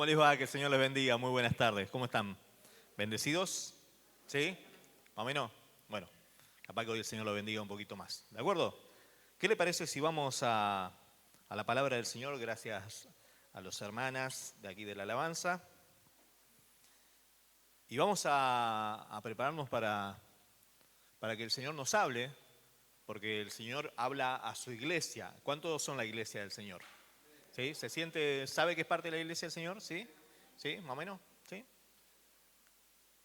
¿Cómo les va? Que el Señor les bendiga. Muy buenas tardes. ¿Cómo están? ¿Bendecidos? ¿Sí? ¿Más o menos? Bueno, capaz que hoy el Señor lo bendiga un poquito más. ¿De acuerdo? ¿Qué le parece si vamos a la palabra del Señor? Gracias a los hermanas de aquí de la alabanza. Y vamos a prepararnos para que el Señor nos hable, porque el Señor habla a su iglesia. ¿Cuántos son la iglesia del Señor? ¿Sí? ¿Se siente, sabe que es parte de la iglesia del Señor? ¿Sí? ¿Sí? ¿Más o menos? ¿Sí?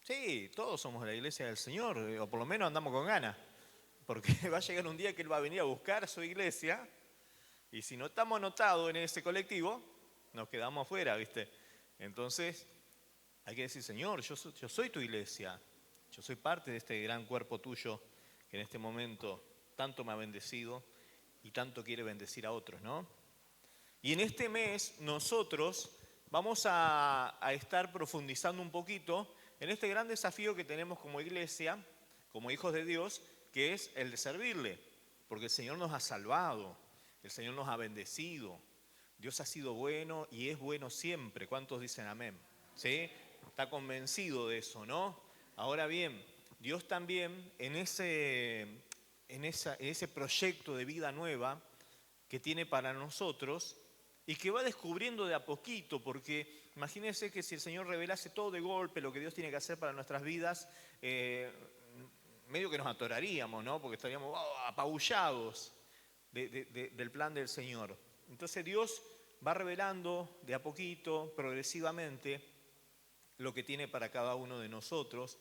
Sí, todos somos la iglesia del Señor, o por lo menos andamos con ganas, porque va a llegar un día que Él va a venir a buscar su iglesia, y si no estamos anotados en ese colectivo, nos quedamos afuera, ¿viste? Entonces, hay que decir, Señor, yo soy tu iglesia, yo soy parte de este gran cuerpo tuyo que en este momento tanto me ha bendecido y tanto quiere bendecir a otros, ¿no? Y en este mes nosotros vamos a estar profundizando un poquito en este gran desafío que tenemos como iglesia, como hijos de Dios, que es el de servirle. Porque el Señor nos ha salvado, el Señor nos ha bendecido, Dios ha sido bueno y es bueno siempre. ¿Cuántos dicen amén? ¿Sí? Está convencido de eso, ¿no? Ahora bien, Dios también en ese proyecto de vida nueva que tiene para nosotros y que va descubriendo de a poquito, porque imagínense que si el Señor revelase todo de golpe lo que Dios tiene que hacer para nuestras vidas, medio que nos atoraríamos, ¿no? Porque estaríamos apabullados del plan del Señor. Entonces Dios va revelando de a poquito, progresivamente, lo que tiene para cada uno de nosotros.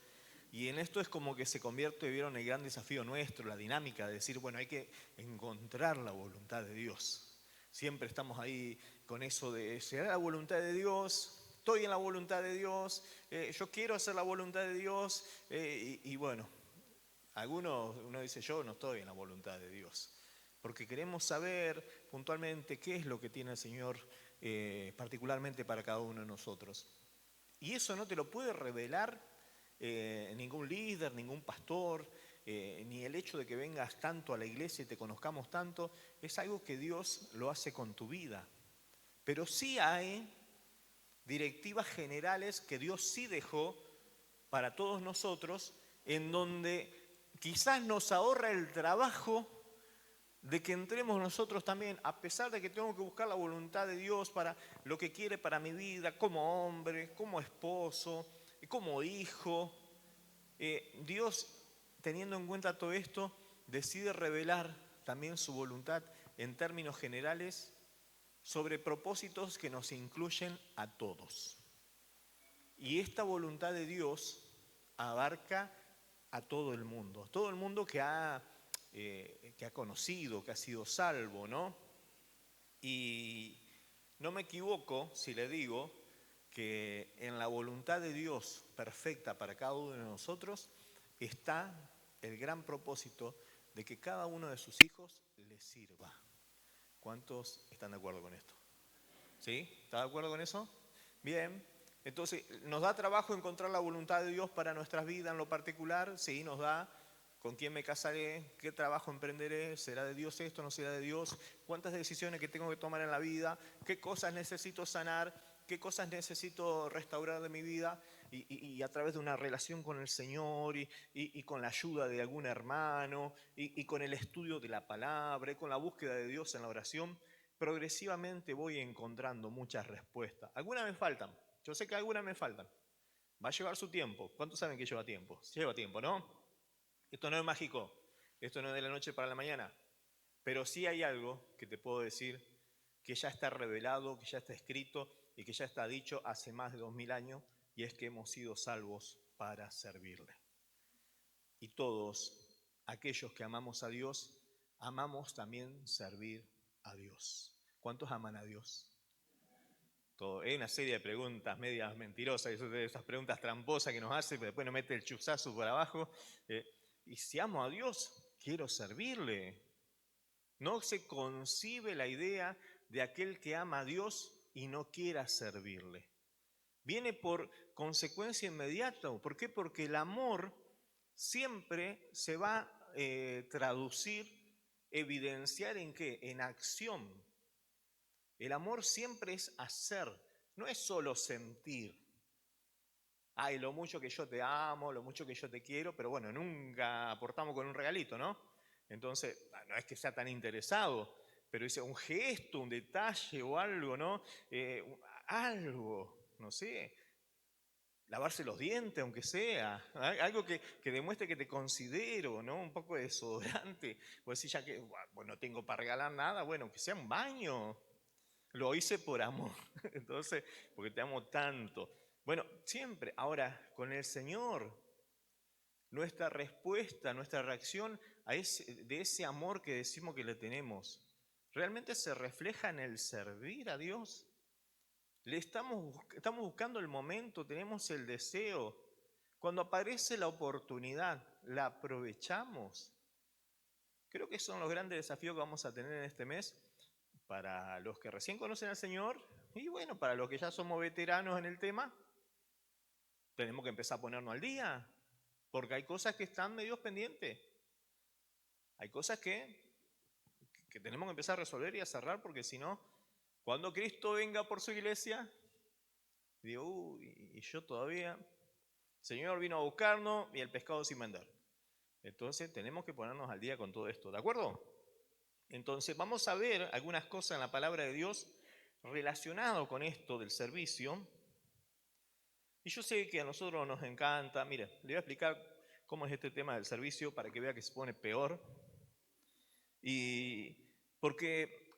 Y en esto es como que se convierte, vieron, el gran desafío nuestro, la dinámica de decir, bueno, hay que encontrar la voluntad de Dios. Siempre estamos ahí con eso de, ¿será la voluntad de Dios? Estoy en la voluntad de Dios, yo quiero hacer la voluntad de Dios. Y bueno, uno dice, yo no estoy en la voluntad de Dios. Porque queremos saber puntualmente qué es lo que tiene el Señor particularmente para cada uno de nosotros. Y eso no te lo puede revelar ningún líder, ningún pastor, ni el hecho de que vengas tanto a la iglesia y te conozcamos tanto, es algo que Dios lo hace con tu vida. Pero sí hay directivas generales que Dios sí dejó para todos nosotros, en donde quizás nos ahorra el trabajo de que entremos nosotros también, a pesar de que tengo que buscar la voluntad de Dios para lo que quiere para mi vida, como hombre, como esposo, como hijo. Dios, teniendo en cuenta todo esto, decide revelar también su voluntad en términos generales sobre propósitos que nos incluyen a todos. Y esta voluntad de Dios abarca a todo el mundo que ha conocido, que ha sido salvo, ¿no? Y no me equivoco si le digo que en la voluntad de Dios perfecta para cada uno de nosotros está el gran propósito de que cada uno de sus hijos le sirva. ¿Cuántos están de acuerdo con esto? ¿Sí? ¿Está de acuerdo con eso? Bien. Entonces, ¿nos da trabajo encontrar la voluntad de Dios para nuestras vidas en lo particular? Sí, nos da. ¿Con quién me casaré? ¿Qué trabajo emprenderé? ¿Será de Dios esto? ¿No será de Dios? ¿Cuántas decisiones que tengo que tomar en la vida? ¿Qué cosas necesito sanar? ¿Qué cosas necesito restaurar de mi vida? Y a través de una relación con el Señor y con la ayuda de algún hermano y con el estudio de la palabra y con la búsqueda de Dios en la oración, progresivamente voy encontrando muchas respuestas. Algunas me faltan. Yo sé que algunas me faltan. Va a llevar su tiempo. ¿Cuántos saben que lleva tiempo? Lleva tiempo, ¿no? Esto no es mágico, esto no es de la noche para la mañana, pero sí hay algo que te puedo decir que ya está revelado, que ya está escrito y que ya está dicho hace más de 2000 años, y es que hemos sido salvos para servirle. Y todos aquellos que amamos a Dios, amamos también servir a Dios. ¿Cuántos aman a Dios? Todo. Hay una serie de preguntas medias mentirosas, esas preguntas tramposas que nos hace, pero después nos mete el chuzazo por abajo. Y si amo a Dios, quiero servirle. No se concibe la idea de aquel que ama a Dios y no quiera servirle. Viene por consecuencia inmediata. ¿Por qué? Porque el amor siempre se va a traducir, evidenciar en qué? En acción. El amor siempre es hacer, no es solo sentir. Ay, lo mucho que yo te amo, lo mucho que yo te quiero, pero bueno, nunca aportamos con un regalito, ¿no? Entonces, no es que sea tan interesado, pero dice un gesto, un detalle o algo, ¿no? Algo, no sé, lavarse los dientes, aunque sea, algo que demuestre que te considero, ¿no? Un poco de desodorante. Pues si ya que bueno, no tengo para regalar nada, bueno, que sea un baño. Lo hice por amor, entonces, porque te amo tanto. Bueno, siempre, ahora, con el Señor, nuestra respuesta, nuestra reacción de ese amor que decimos que le tenemos, ¿realmente se refleja en el servir a Dios? Estamos buscando el momento, tenemos el deseo. Cuando aparece la oportunidad, ¿la aprovechamos? Creo que son los grandes desafíos que vamos a tener en este mes para los que recién conocen al Señor y bueno, para los que ya somos veteranos en el tema, tenemos que empezar a ponernos al día, porque hay cosas que están medio pendientes, hay cosas que tenemos que empezar a resolver y a cerrar, porque si no, cuando Cristo venga por su iglesia, digo, uy, y yo todavía, el Señor vino a buscarnos y el pescado sin vender. Entonces tenemos que ponernos al día con todo esto, ¿de acuerdo? Entonces vamos a ver algunas cosas en la palabra de Dios relacionado con esto del servicio. Y yo sé que a nosotros nos encanta, mire, le voy a explicar cómo es este tema del servicio para que vea que se pone peor. Y porque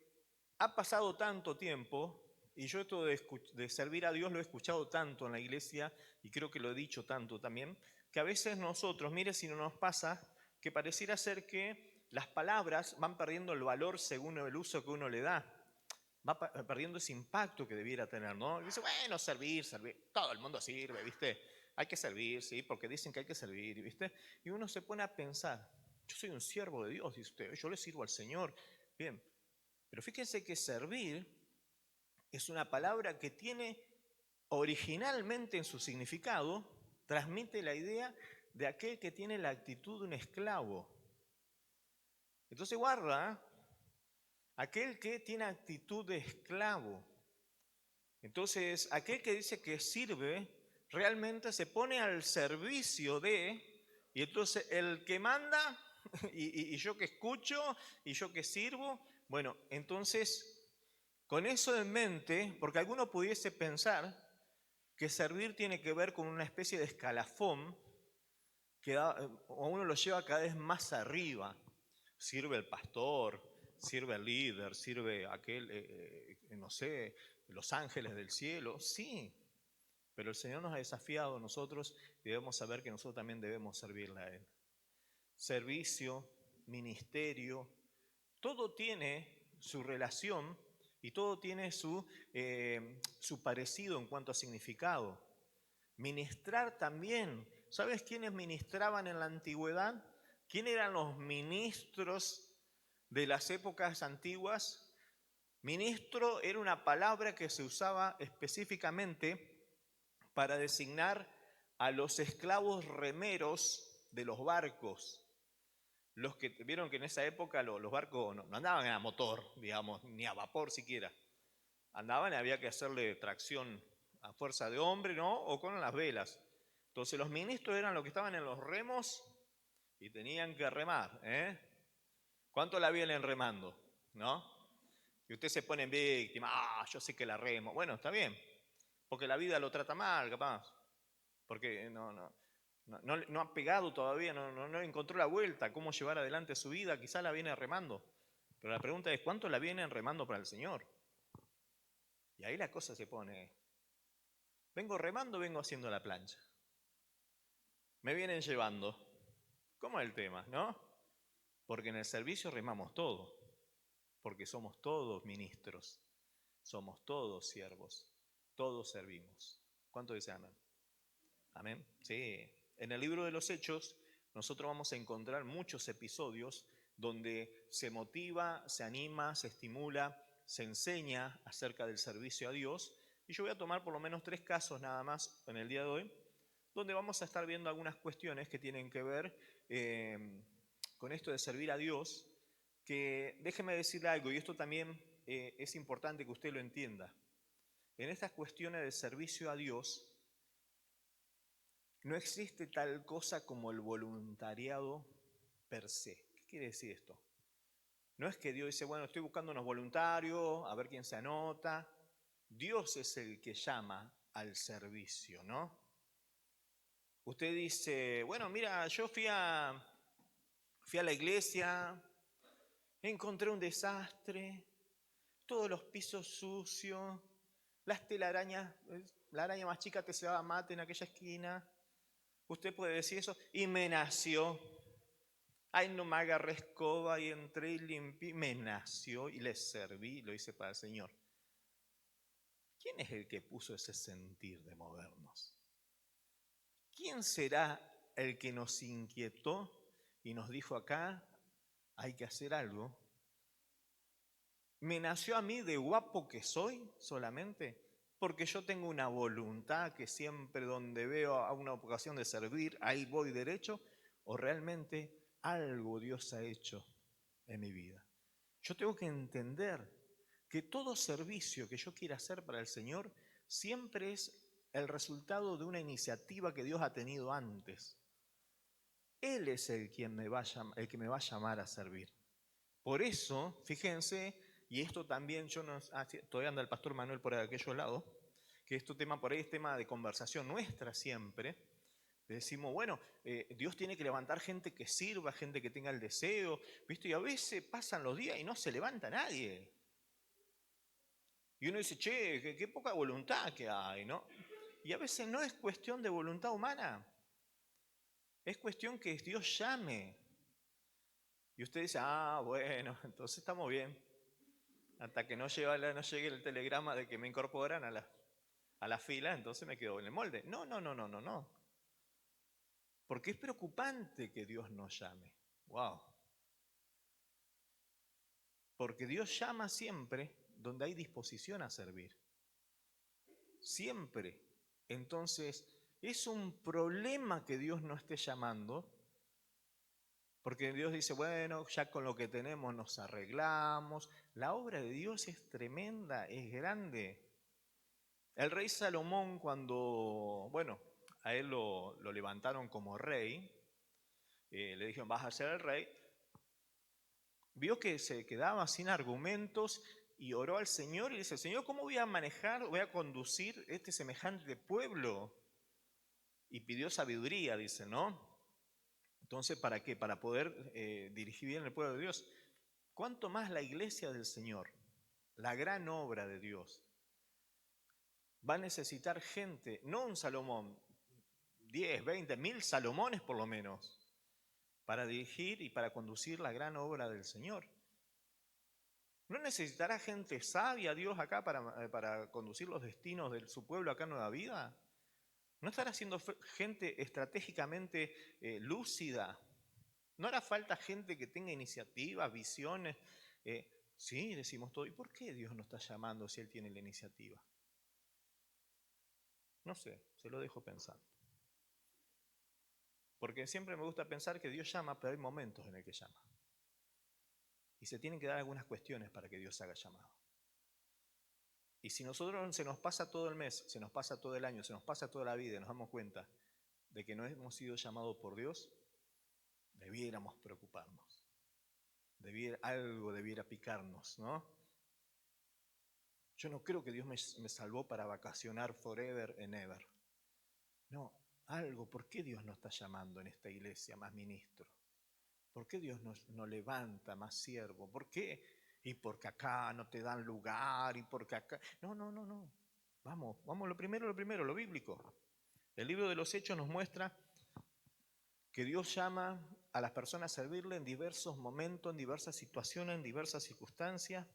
ha pasado tanto tiempo, y yo esto de servir a Dios lo he escuchado tanto en la iglesia, y creo que lo he dicho tanto también, que a veces nosotros, mire si no nos pasa, que pareciera ser que las palabras van perdiendo el valor según el uso que uno le da. Va perdiendo ese impacto que debiera tener, ¿no? Y dice, bueno, servir, todo el mundo sirve, ¿viste? Hay que servir, ¿sí? Porque dicen que hay que servir, ¿viste? Y uno se pone a pensar, yo soy un siervo de Dios, dice usted, yo le sirvo al Señor. Bien, pero fíjense que servir es una palabra que tiene originalmente en su significado, transmite la idea de aquel que tiene la actitud de un esclavo. Entonces guarda, aquel que tiene actitud de esclavo. Entonces, aquel que dice que sirve, realmente se pone al servicio de, y entonces el que manda, y yo que escucho, y yo que sirvo, bueno, entonces, con eso en mente, porque alguno pudiese pensar que servir tiene que ver con una especie de escalafón que o uno lo lleva cada vez más arriba. Sirve el pastor, sirve el líder, sirve aquel, no sé, los ángeles del cielo. Sí, pero el Señor nos ha desafiado a nosotros y debemos saber que nosotros también debemos servirle a Él. Servicio, ministerio, todo tiene su relación y todo tiene su parecido en cuanto a significado. Ministrar también. ¿Sabes quiénes ministraban en la antigüedad? ¿Quién eran los ministros de las épocas antiguas? Ministro era una palabra que se usaba específicamente para designar a los esclavos remeros de los barcos. Los que vieron que en esa época los barcos no andaban a motor, digamos, ni a vapor siquiera. Andaban y había que hacerle tracción a fuerza de hombre, ¿no? O con las velas. Entonces los ministros eran los que estaban en los remos y tenían que remar, ¿eh? ¿Cuánto la vienen remando? ¿No? Y usted se pone en víctima, yo sé que la remo. Bueno, está bien, porque la vida lo trata mal, capaz. Porque no ha pegado todavía, no encontró la vuelta, cómo llevar adelante su vida, quizá la viene remando. Pero la pregunta es, ¿cuánto la vienen remando para el Señor? Y ahí la cosa se pone, vengo remando, vengo haciendo la plancha. Me vienen llevando. ¿Cómo es el tema, no? Porque en el servicio remamos todo, porque somos todos ministros, somos todos siervos, todos servimos. ¿Cuánto dicen amén? Amén. Sí. En el libro de los Hechos, nosotros vamos a encontrar muchos episodios donde se motiva, se anima, se estimula, se enseña acerca del servicio a Dios. Y yo voy a tomar por lo menos 3 casos nada más en el día de hoy, donde vamos a estar viendo algunas cuestiones que tienen que ver con esto de servir a Dios, que déjeme decirle algo, y esto también es importante que usted lo entienda. en estas cuestiones de servicio a Dios, no existe tal cosa como el voluntariado per se. ¿Qué quiere decir esto? No es que Dios dice, bueno, estoy buscando unos voluntarios, a ver quién se anota. Dios es el que llama al servicio, ¿no? Usted dice, bueno, mira, yo fui a la iglesia, encontré un desastre, todos los pisos sucios, las telarañas, la araña más chica que se daba mate en aquella esquina. Usted puede decir eso, y me nació. Ay, no me agarré escoba y entré y limpié, me nació y le serví, lo hice para el Señor. ¿Quién es el que puso ese sentir de movernos? ¿Quién será el que nos inquietó y nos dijo acá, hay que hacer algo? ¿Me nació a mí de guapo que soy solamente? Porque yo tengo una voluntad que siempre donde veo a una ocasión de servir, ahí voy derecho, o realmente algo Dios ha hecho en mi vida. Yo tengo que entender que todo servicio que yo quiera hacer para el Señor siempre es el resultado de una iniciativa que Dios ha tenido antes. Él es el que me va a llamar a servir. Por eso, fíjense, y esto también yo no, todavía anda el pastor Manuel por aquellos lados, que esto tema por ahí es tema de conversación nuestra siempre. Decimos, bueno, Dios tiene que levantar gente que sirva, gente que tenga el deseo, ¿viste? Y a veces pasan los días y no se levanta nadie. Y uno dice, che, qué poca voluntad que hay, ¿no? Y a veces no es cuestión de voluntad humana, es cuestión que Dios llame. Y usted dice, ah, bueno, entonces estamos bien. Hasta que no llegue el telegrama de que me incorporan a la fila, entonces me quedo en el molde. No, no, no, no, no, no. Porque es preocupante que Dios nos llame. Wow. Porque Dios llama siempre donde hay disposición a servir. Siempre. Entonces, es un problema que Dios no esté llamando, porque Dios dice, bueno, ya con lo que tenemos nos arreglamos. La obra de Dios es tremenda, es grande. El rey Salomón cuando, bueno, a él lo levantaron como rey, le dijeron, vas a ser el rey, vio que se quedaba sin argumentos y oró al Señor y dice, Señor, ¿cómo voy a manejar, voy a conducir este semejante pueblo? Y pidió sabiduría, dice, ¿no? Entonces, ¿para qué? Para poder dirigir bien el pueblo de Dios. ¿Cuánto más la iglesia del Señor, la gran obra de Dios, va a necesitar gente, no un Salomón, 10, 20, 1000 Salomones por lo menos, para dirigir y para conducir la gran obra del Señor? ¿No necesitará gente sabia Dios acá para conducir los destinos de su pueblo acá en Nueva Vida? ¿No estará siendo gente estratégicamente lúcida? ¿No hará falta gente que tenga iniciativas, visiones? Sí, decimos todo. ¿Y por qué Dios no está llamando si Él tiene la iniciativa? No sé, se lo dejo pensando. Porque siempre me gusta pensar que Dios llama, pero hay momentos en el que llama. Y se tienen que dar algunas cuestiones para que Dios haga llamado. Y si nosotros se nos pasa todo el mes, se nos pasa todo el año, se nos pasa toda la vida y nos damos cuenta de que no hemos sido llamados por Dios, debiéramos preocuparnos. Algo debiera picarnos, ¿no? Yo no creo que Dios me salvó para vacacionar forever and ever. No, algo, ¿por qué Dios nos está llamando en esta iglesia más ministro? ¿Por qué Dios nos levanta más siervo? ¿Por qué? Y porque acá no te dan lugar, y porque acá... No, no, no, no. Vamos, lo primero, lo bíblico. El libro de los Hechos nos muestra que Dios llama a las personas a servirle en diversos momentos, en diversas situaciones, en diversas circunstancias.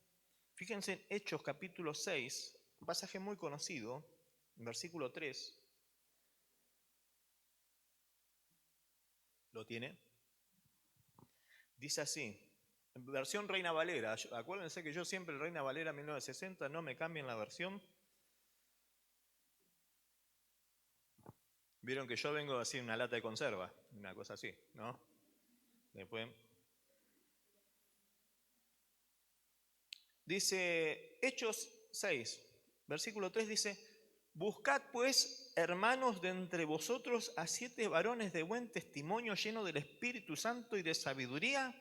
Fíjense en Hechos capítulo 6, un pasaje muy conocido, en versículo 3. ¿Lo tiene? Dice así, en versión Reina Valera. Acuérdense que yo siempre Reina Valera 1960, no me cambien la versión. Vieron que yo vengo así en una lata de conserva, una cosa así, ¿no? Después. Dice Hechos 6, Versículo 3 dice, buscad pues, hermanos, de entre vosotros a 7 varones de buen testimonio, llenos del Espíritu Santo y de sabiduría,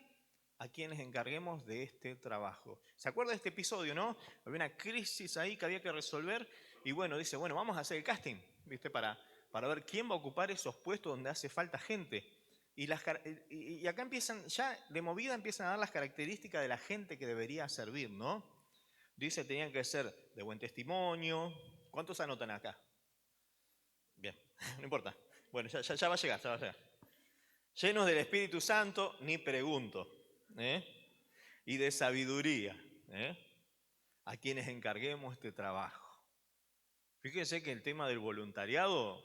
a quienes encarguemos de este trabajo. ¿Se acuerda de este episodio, no? Había una crisis ahí que había que resolver y bueno, dice, bueno, vamos a hacer el casting, ¿viste? Para ver quién va a ocupar esos puestos donde hace falta gente. Y acá empiezan, ya de movida empiezan a dar las características de la gente que debería servir, ¿no? Dice, tenían que ser de buen testimonio. ¿Cuántos anotan acá? Bien, no importa. Bueno, ya va a llegar, ya va a llegar. Llenos del Espíritu Santo, ni pregunto. ¿eh? Y de sabiduría, ¿eh? A quienes encarguemos este trabajo. Fíjense que el tema del voluntariado,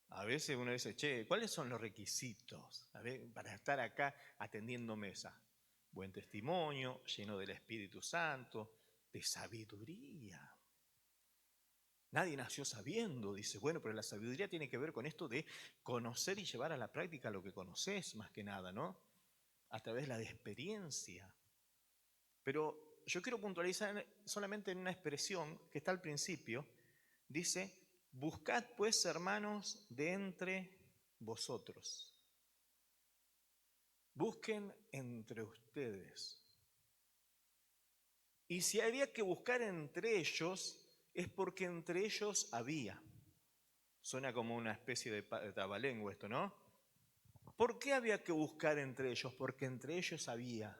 a veces uno dice, che, ¿cuáles son los requisitos para estar acá atendiendo mesa? Buen testimonio, lleno del Espíritu Santo, de sabiduría. Nadie nació sabiendo, dice, bueno, pero la sabiduría tiene que ver con esto de conocer y llevar a la práctica lo que conoces, más que nada, ¿no? A través de la experiencia. Pero yo quiero puntualizar solamente en una expresión que está al principio. Dice, buscad pues, hermanos, de entre vosotros. Busquen entre ustedes. Y si había que buscar entre ellos, es porque entre ellos había. Suena como una especie de trabalengua esto, ¿no? ¿Por qué había que buscar entre ellos? Porque entre ellos había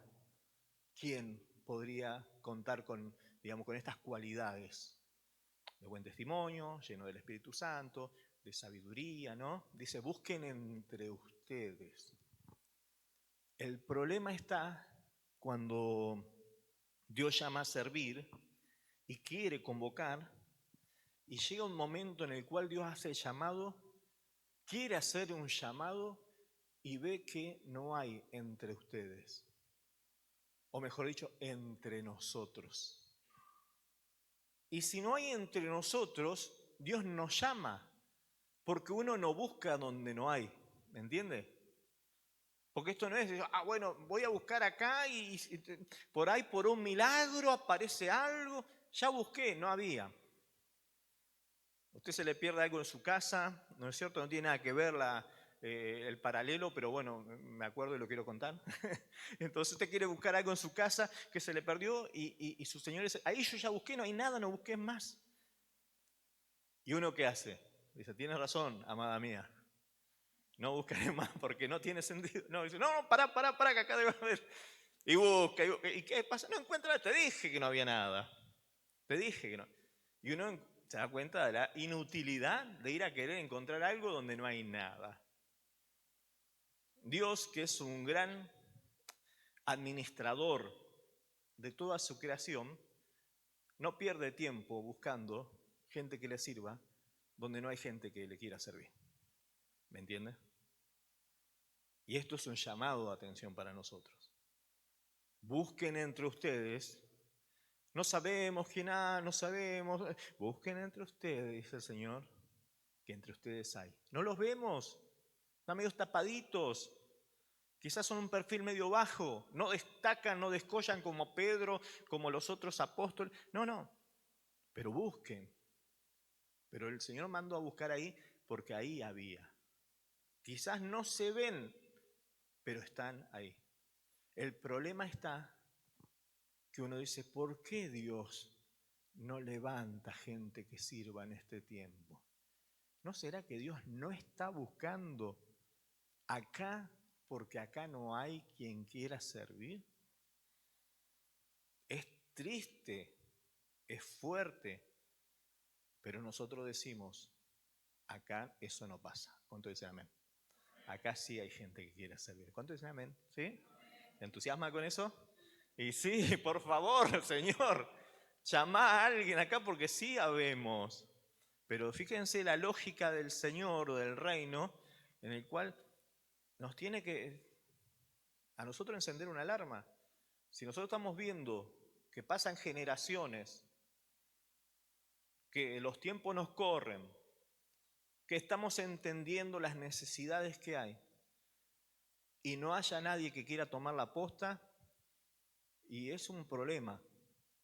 quien podría contar con, digamos, con estas cualidades de buen testimonio, lleno del Espíritu Santo, de sabiduría, ¿no? Dice, busquen entre ustedes. El problema está cuando Dios llama a servir y quiere convocar, y llega un momento en el cual Dios hace el llamado, quiere hacer un llamado y ve que no hay entre ustedes, o mejor dicho, entre nosotros. Y si no hay entre nosotros, Dios nos llama, porque uno no busca donde no hay, ¿me entiende? Porque esto no es, bueno, voy a buscar acá y por ahí por un milagro aparece algo, ya busqué, no había. A usted se le pierde algo en su casa, ¿no es cierto? No tiene nada que ver el paralelo, pero bueno, me acuerdo y lo quiero contar. Entonces usted quiere buscar algo en su casa que se le perdió y su señor dice, ahí yo ya busqué, no hay nada, no busqué más. ¿Y uno qué hace? Dice, tienes razón, amada mía, no buscaré más porque no tiene sentido. No, dice, no, pará, que acá debe haber. Y busca, ¿y qué pasa? No encuentra, te dije que no había nada. Te dije que no. Y uno se da cuenta de la inutilidad de ir a querer encontrar algo donde no hay nada. Dios, que es un gran administrador de toda su creación, no pierde tiempo buscando gente que le sirva donde no hay gente que le quiera servir. ¿Me entiende? Y esto es un llamado de atención para nosotros. Busquen entre ustedes. No sabemos quién hay, no sabemos. Busquen entre ustedes, dice el Señor, que entre ustedes hay. No los vemos, están medio tapaditos. Quizás son un perfil medio bajo, no destacan, no descollan como Pedro, como los otros apóstoles. No, pero busquen. Pero el Señor mandó a buscar ahí porque ahí había. Quizás no se ven, pero están ahí. El problema está que uno dice, ¿por qué Dios no levanta gente que sirva en este tiempo? ¿No será que Dios no está buscando acá porque acá no hay quien quiera servir? Es triste, es fuerte, pero nosotros decimos, acá eso no pasa. ¿Cuánto dicen amén? Acá sí hay gente que quiere servir. ¿Cuánto dicen amén? ¿Sí? ¿Te entusiasma con eso? Y sí, por favor, Señor, llama a alguien acá porque sí habemos. Pero fíjense la lógica del Señor o del reino en el cual nos tiene que a nosotros encender una alarma. Si nosotros estamos viendo que pasan generaciones, que los tiempos nos corren, que estamos entendiendo las necesidades que hay y no haya nadie que quiera tomar la posta, y es un problema.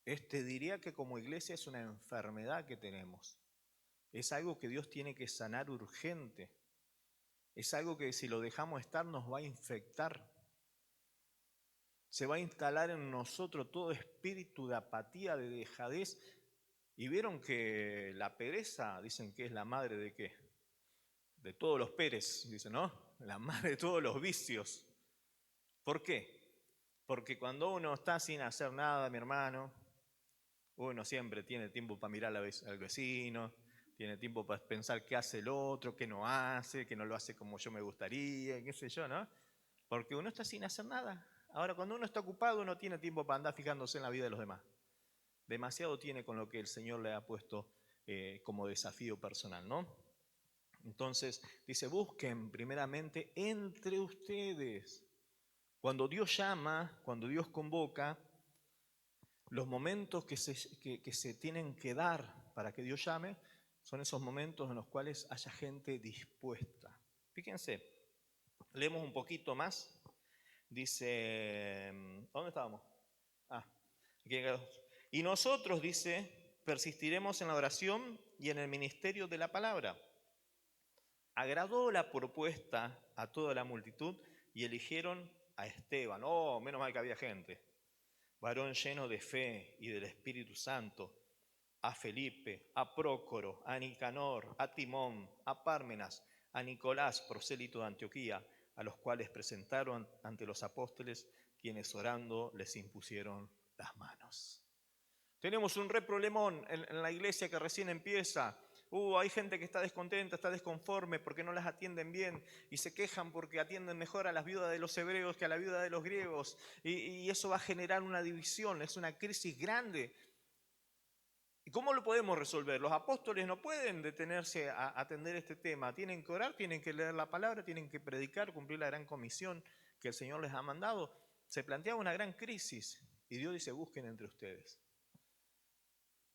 Diría que como iglesia es una enfermedad que tenemos. Es algo que Dios tiene que sanar urgente. Es algo que si lo dejamos estar nos va a infectar. Se va a instalar en nosotros todo espíritu de apatía, de dejadez. Y vieron que la pereza, dicen que es la madre de qué? De todos los Pérez, dicen, ¿no? La madre de todos los vicios. ¿Por qué? Porque cuando uno está sin hacer nada, mi hermano, uno siempre tiene tiempo para mirar al vecino, tiene tiempo para pensar qué hace el otro, qué no hace, que no lo hace como yo me gustaría, qué sé yo, ¿no? Porque uno está sin hacer nada. Ahora, cuando uno está ocupado, uno tiene tiempo para andar fijándose en la vida de los demás. Demasiado tiene con lo que el Señor le ha puesto como desafío personal, ¿no? Entonces, dice, busquen primeramente entre ustedes. Cuando Dios llama, cuando Dios convoca, los momentos que se tienen que dar para que Dios llame son esos momentos en los cuales haya gente dispuesta. Fíjense, leemos un poquito más. Dice, ¿dónde estábamos? Ah, aquí hay dos. Y nosotros, dice, persistiremos en la oración y en el ministerio de la palabra. Agradó la propuesta a toda la multitud y eligieron a Esteban. Oh, menos mal que había gente. Varón lleno de fe y del Espíritu Santo, a Felipe, a Prócoro, a Nicanor, a Timón, a Pármenas, a Nicolás, prosélito de Antioquía, a los cuales presentaron ante los apóstoles, quienes orando les impusieron las manos. Tenemos un re problemón en la iglesia que recién empieza. Hay gente que está descontenta, está desconforme porque no las atienden bien y se quejan porque atienden mejor a las viudas de los hebreos que a la viuda de los griegos. Y eso va a generar una división, es una crisis grande. ¿Y cómo lo podemos resolver? Los apóstoles no pueden detenerse a atender este tema. Tienen que orar, tienen que leer la palabra, tienen que predicar, cumplir la gran comisión que el Señor les ha mandado. Se planteaba una gran crisis y Dios dice, busquen entre ustedes.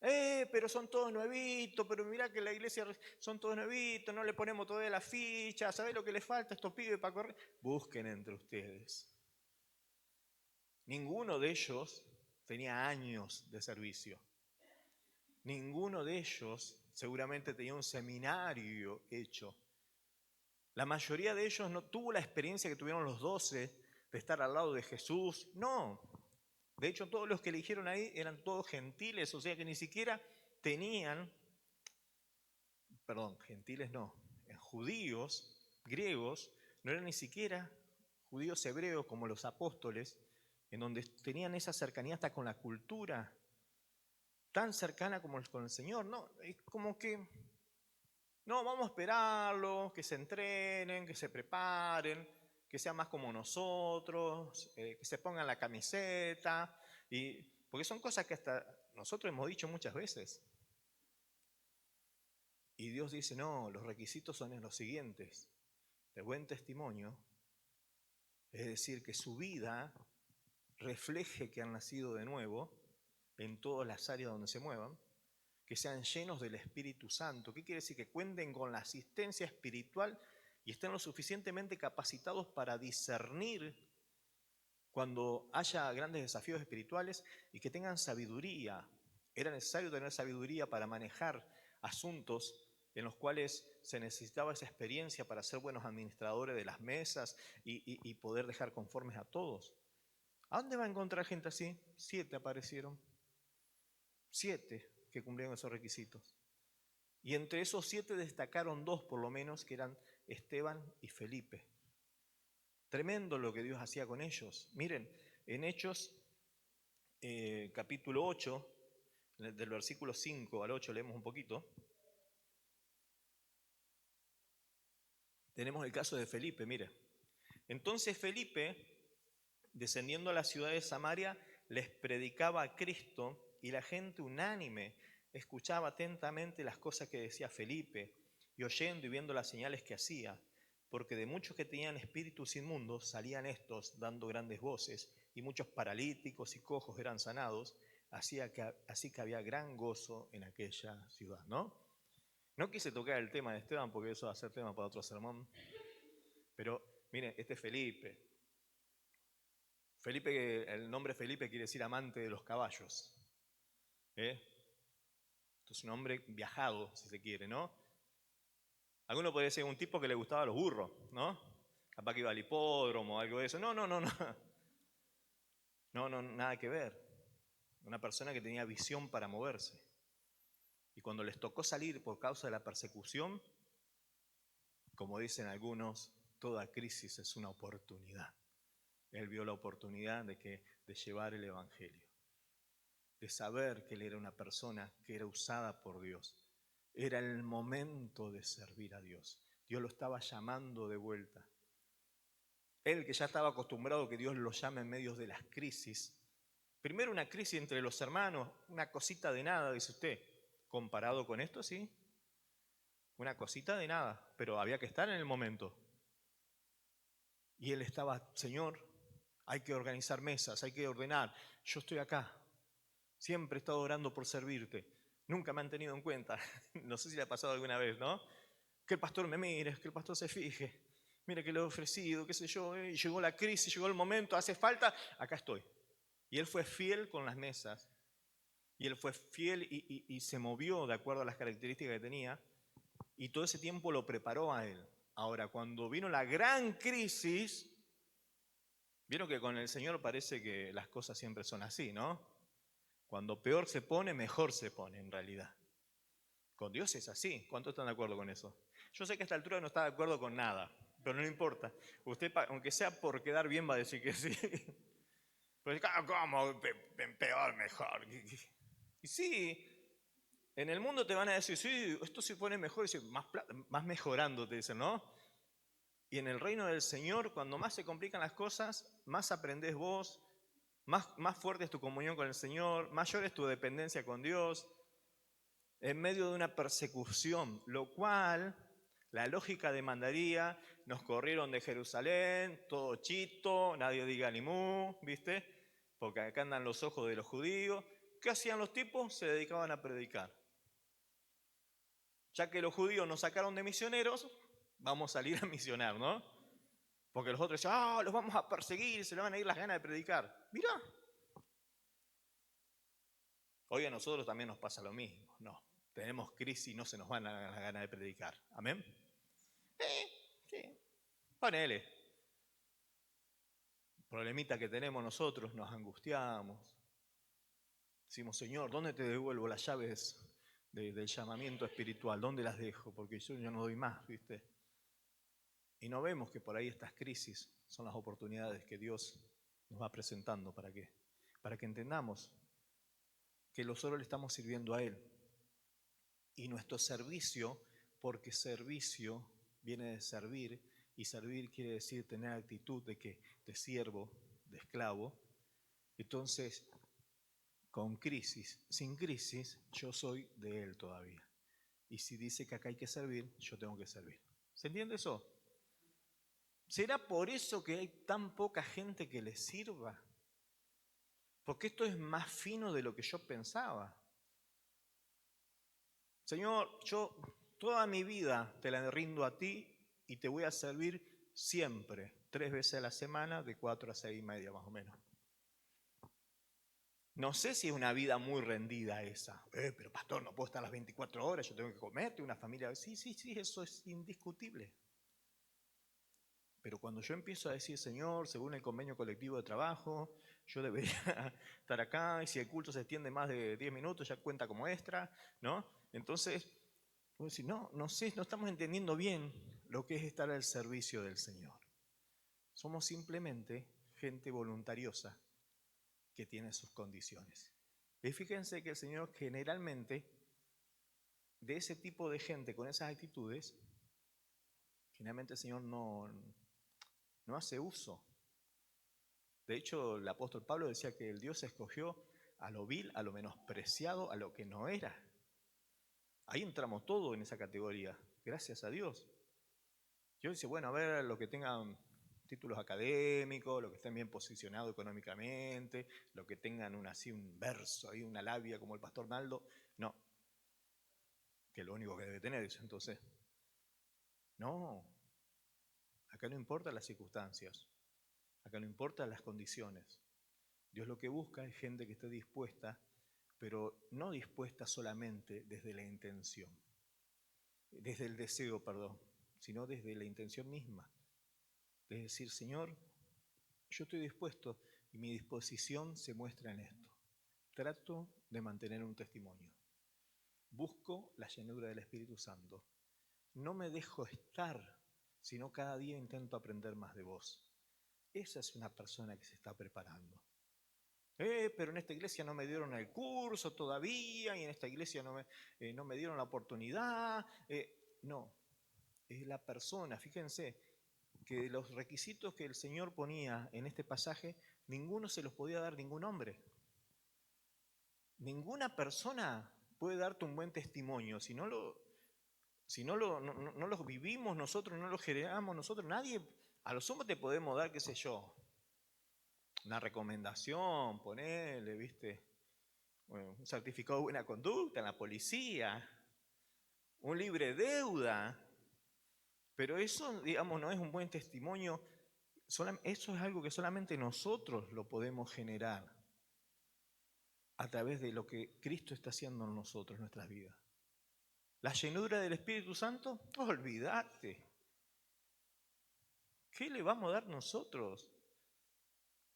Pero son todos nuevitos, pero mirá que la iglesia son todos nuevitos, no le ponemos todavía la ficha, ¿sabés lo que les falta a estos pibes para correr? Busquen entre ustedes. Ninguno de ellos tenía años de servicio. Ninguno de ellos seguramente tenía un seminario hecho. La mayoría de ellos no tuvo la experiencia que tuvieron los 12 de estar al lado de Jesús. No. De hecho, todos los que eligieron ahí eran todos gentiles, o sea que ni siquiera tenían, gentiles no, judíos, griegos, no eran ni siquiera judíos hebreos como los apóstoles, en donde tenían esa cercanía hasta con la cultura, tan cercana como con el Señor, ¿no? Es como que, no, vamos a esperarlo, que se entrenen, que se preparen, que sean más como nosotros, que se pongan la camiseta, porque son cosas que hasta nosotros hemos dicho muchas veces. Y Dios dice, no, los requisitos son los siguientes, de buen testimonio, es decir, que su vida refleje que han nacido de nuevo en todas las áreas donde se muevan, que sean llenos del Espíritu Santo. ¿Qué quiere decir? Que cuenten con la asistencia espiritual y estén lo suficientemente capacitados para discernir cuando haya grandes desafíos espirituales y que tengan sabiduría. Era necesario tener sabiduría para manejar asuntos en los cuales se necesitaba esa experiencia para ser buenos administradores de las mesas y poder dejar conformes a todos. ¿A dónde va a encontrar gente así? 7 aparecieron. 7 que cumplían esos requisitos. Y entre esos 7 destacaron 2 por lo menos, que eran Esteban y Felipe. Tremendo lo que Dios hacía con ellos. Miren, en Hechos capítulo 8, del versículo 5 al 8 leemos un poquito. Tenemos el caso de Felipe, mire. Entonces Felipe, descendiendo a la ciudad de Samaria, les predicaba a Cristo y la gente unánime escuchaba atentamente las cosas que decía Felipe y oyendo y viendo las señales que hacía, porque de muchos que tenían espíritus inmundos salían estos dando grandes voces y muchos paralíticos y cojos eran sanados, así que había gran gozo en aquella ciudad, ¿no? No quise tocar el tema de Esteban porque eso va a ser tema para otro sermón, pero miren, este es Felipe. Felipe, el nombre Felipe quiere decir amante de los caballos. ¿Eh? Esto es un hombre viajado, si se quiere, ¿no? Alguno podría ser un tipo que le gustaba los burros, ¿no? Capaz que iba al hipódromo o algo de eso. No, no, no, no. No, no, nada que ver. Una persona que tenía visión para moverse. Y cuando les tocó salir por causa de la persecución, como dicen algunos, toda crisis es una oportunidad. Él vio la oportunidad de llevar el Evangelio, de saber que él era una persona que era usada por Dios. Era el momento de servir a Dios. Dios lo estaba llamando de vuelta. Él que ya estaba acostumbrado a que Dios lo llame en medio de las crisis. Primero una crisis entre los hermanos, una cosita de nada, dice usted. Comparado con esto, sí, una cosita de nada, pero había que estar en el momento. Y él estaba, Señor, hay que organizar mesas, hay que ordenar. Yo estoy acá. Siempre he estado orando por servirte. Nunca me han tenido en cuenta. No sé si le ha pasado alguna vez, ¿no? Que el pastor me mire, que el pastor se fije. Mire que le he ofrecido, qué sé yo. Y llegó la crisis, llegó el momento, hace falta. Acá estoy. Y él fue fiel con las mesas. Y él fue fiel y se movió de acuerdo a las características que tenía. Y todo ese tiempo lo preparó a él. Ahora, cuando vino la gran crisis, vieron que con el Señor parece que las cosas siempre son así, ¿no? Cuando peor se pone, mejor se pone en realidad. Con Dios es así. ¿Cuántos están de acuerdo con eso? Yo sé que a esta altura no está de acuerdo con nada, pero no importa. Usted, aunque sea por quedar bien, va a decir que sí. Pues, ¿cómo? Peor, mejor. Y sí, en el mundo te van a decir, sí, esto se pone mejor, y más mejorando, te dicen, ¿no? Y en el reino del Señor, cuando más se complican las cosas, más aprendés vos, más fuerte es tu comunión con el Señor, mayor es tu dependencia con Dios, en medio de una persecución, lo cual la lógica demandaría, nos corrieron de Jerusalén, todo chito, nadie diga ni mu, ¿viste? Porque acá andan los ojos de los judíos. ¿Qué hacían los tipos? Se dedicaban a predicar. Ya que los judíos nos sacaron de misioneros, vamos a salir a misionar, ¿no? Porque los otros decían, los vamos a perseguir, se le van a ir las ganas de predicar. Mirá. Hoy a nosotros también nos pasa lo mismo. No, tenemos crisis y no se nos van a las ganas de predicar. ¿Amén? Sí. Ponele. Problemita que tenemos nosotros, nos angustiamos. Decimos, Señor, ¿dónde te devuelvo las llaves del llamamiento espiritual? ¿Dónde las dejo? Porque yo ya no doy más, ¿viste? Y no vemos que por ahí estas crisis son las oportunidades que Dios nos va presentando. ¿Para qué? Para que entendamos que nosotros le estamos sirviendo a Él. Y nuestro servicio, porque servicio viene de servir, y servir quiere decir tener actitud de que de siervo, de esclavo. Entonces, con crisis, sin crisis, yo soy de Él todavía. Y si dice que acá hay que servir, yo tengo que servir. ¿Se entiende eso? ¿Será por eso que hay tan poca gente que le sirva? Porque esto es más fino de lo que yo pensaba. Señor, yo toda mi vida te la rindo a ti y te voy a servir siempre, 3 veces a la semana, de 4 a 6:30 más o menos. No sé si es una vida muy rendida esa. Pero pastor, no puedo estar las 24 horas, yo tengo que comer, tengo una familia. Sí, sí, sí, eso es indiscutible. Pero cuando yo empiezo a decir, Señor, según el convenio colectivo de trabajo, yo debería estar acá, y si el culto se extiende más de 10 minutos, ya cuenta como extra, ¿no? Entonces, pues si no, no sé, no estamos entendiendo bien lo que es estar al servicio del Señor. Somos simplemente gente voluntariosa que tiene sus condiciones. Y fíjense que el Señor generalmente, de ese tipo de gente con esas actitudes, generalmente el Señor no hace uso. De hecho, el apóstol Pablo decía que el Dios escogió a lo vil, a lo menospreciado, a lo que no era. Ahí entramos todos en esa categoría, gracias a Dios. Yo dice, bueno, a ver, los que tengan títulos académicos, los que estén bien posicionados económicamente, los que tengan así un verso, ahí una labia como el pastor Naldo, no, que es lo único que debe tener eso. Entonces, no, acá no importan las circunstancias, acá no importan las condiciones. Dios lo que busca es gente que esté dispuesta pero no dispuesta solamente desde la intención, desde el deseo, perdón, sino desde la intención misma. Es decir, Señor, yo estoy dispuesto y mi disposición se muestra en esto. Trato de mantener un testimonio. Busco la llenura del Espíritu Santo. No me dejo estar, sino cada día intento aprender más de vos. Esa es una persona que se está preparando. Pero en esta iglesia no me dieron el curso todavía, y en esta iglesia no me dieron la oportunidad. No, es la persona. Fíjense que de los requisitos que el Señor ponía en este pasaje, ninguno se los podía dar ningún hombre. Ninguna persona puede darte un buen testimonio si no lo vivimos nosotros, no lo generamos nosotros. Nadie, a lo sumo te podemos dar, qué sé yo, una recomendación, ponele, ¿viste? Bueno, un certificado de buena conducta en la policía, un libre deuda, pero eso, digamos, no es un buen testimonio. Eso es algo que solamente nosotros lo podemos generar a través de lo que Cristo está haciendo en nosotros, en nuestras vidas. La llenura del Espíritu Santo, olvídate. ¿Qué le vamos a dar nosotros?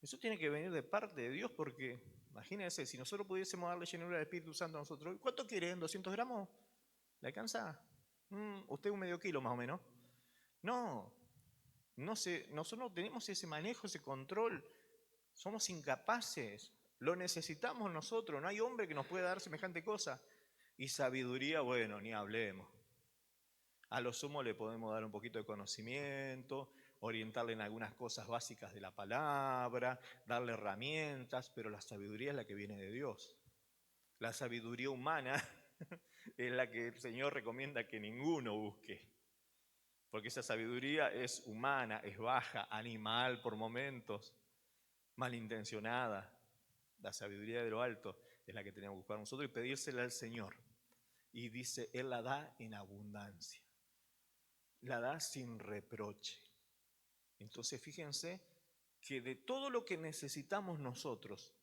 Eso tiene que venir de parte de Dios, porque imagínense, si nosotros pudiésemos darle llenura del Espíritu Santo a nosotros, ¿cuánto quieren? ¿200 gramos? ¿Le alcanza? Usted un medio kilo más o menos. No, no sé, nosotros no tenemos ese manejo, ese control. Somos incapaces. Lo necesitamos nosotros. No hay hombre que nos pueda dar semejante cosa. Y sabiduría, bueno, ni hablemos. A lo sumo le podemos dar un poquito de conocimiento, orientarle en algunas cosas básicas de la palabra, darle herramientas, pero la sabiduría es la que viene de Dios. La sabiduría humana es la que el Señor recomienda que ninguno busque. Porque esa sabiduría es humana, es baja, animal por momentos, malintencionada. La sabiduría de lo alto es la que tenemos que buscar nosotros y pedírsela al Señor. Y dice, Él la da en abundancia. La da sin reproche. Entonces fíjense que de todo lo que necesitamos nosotros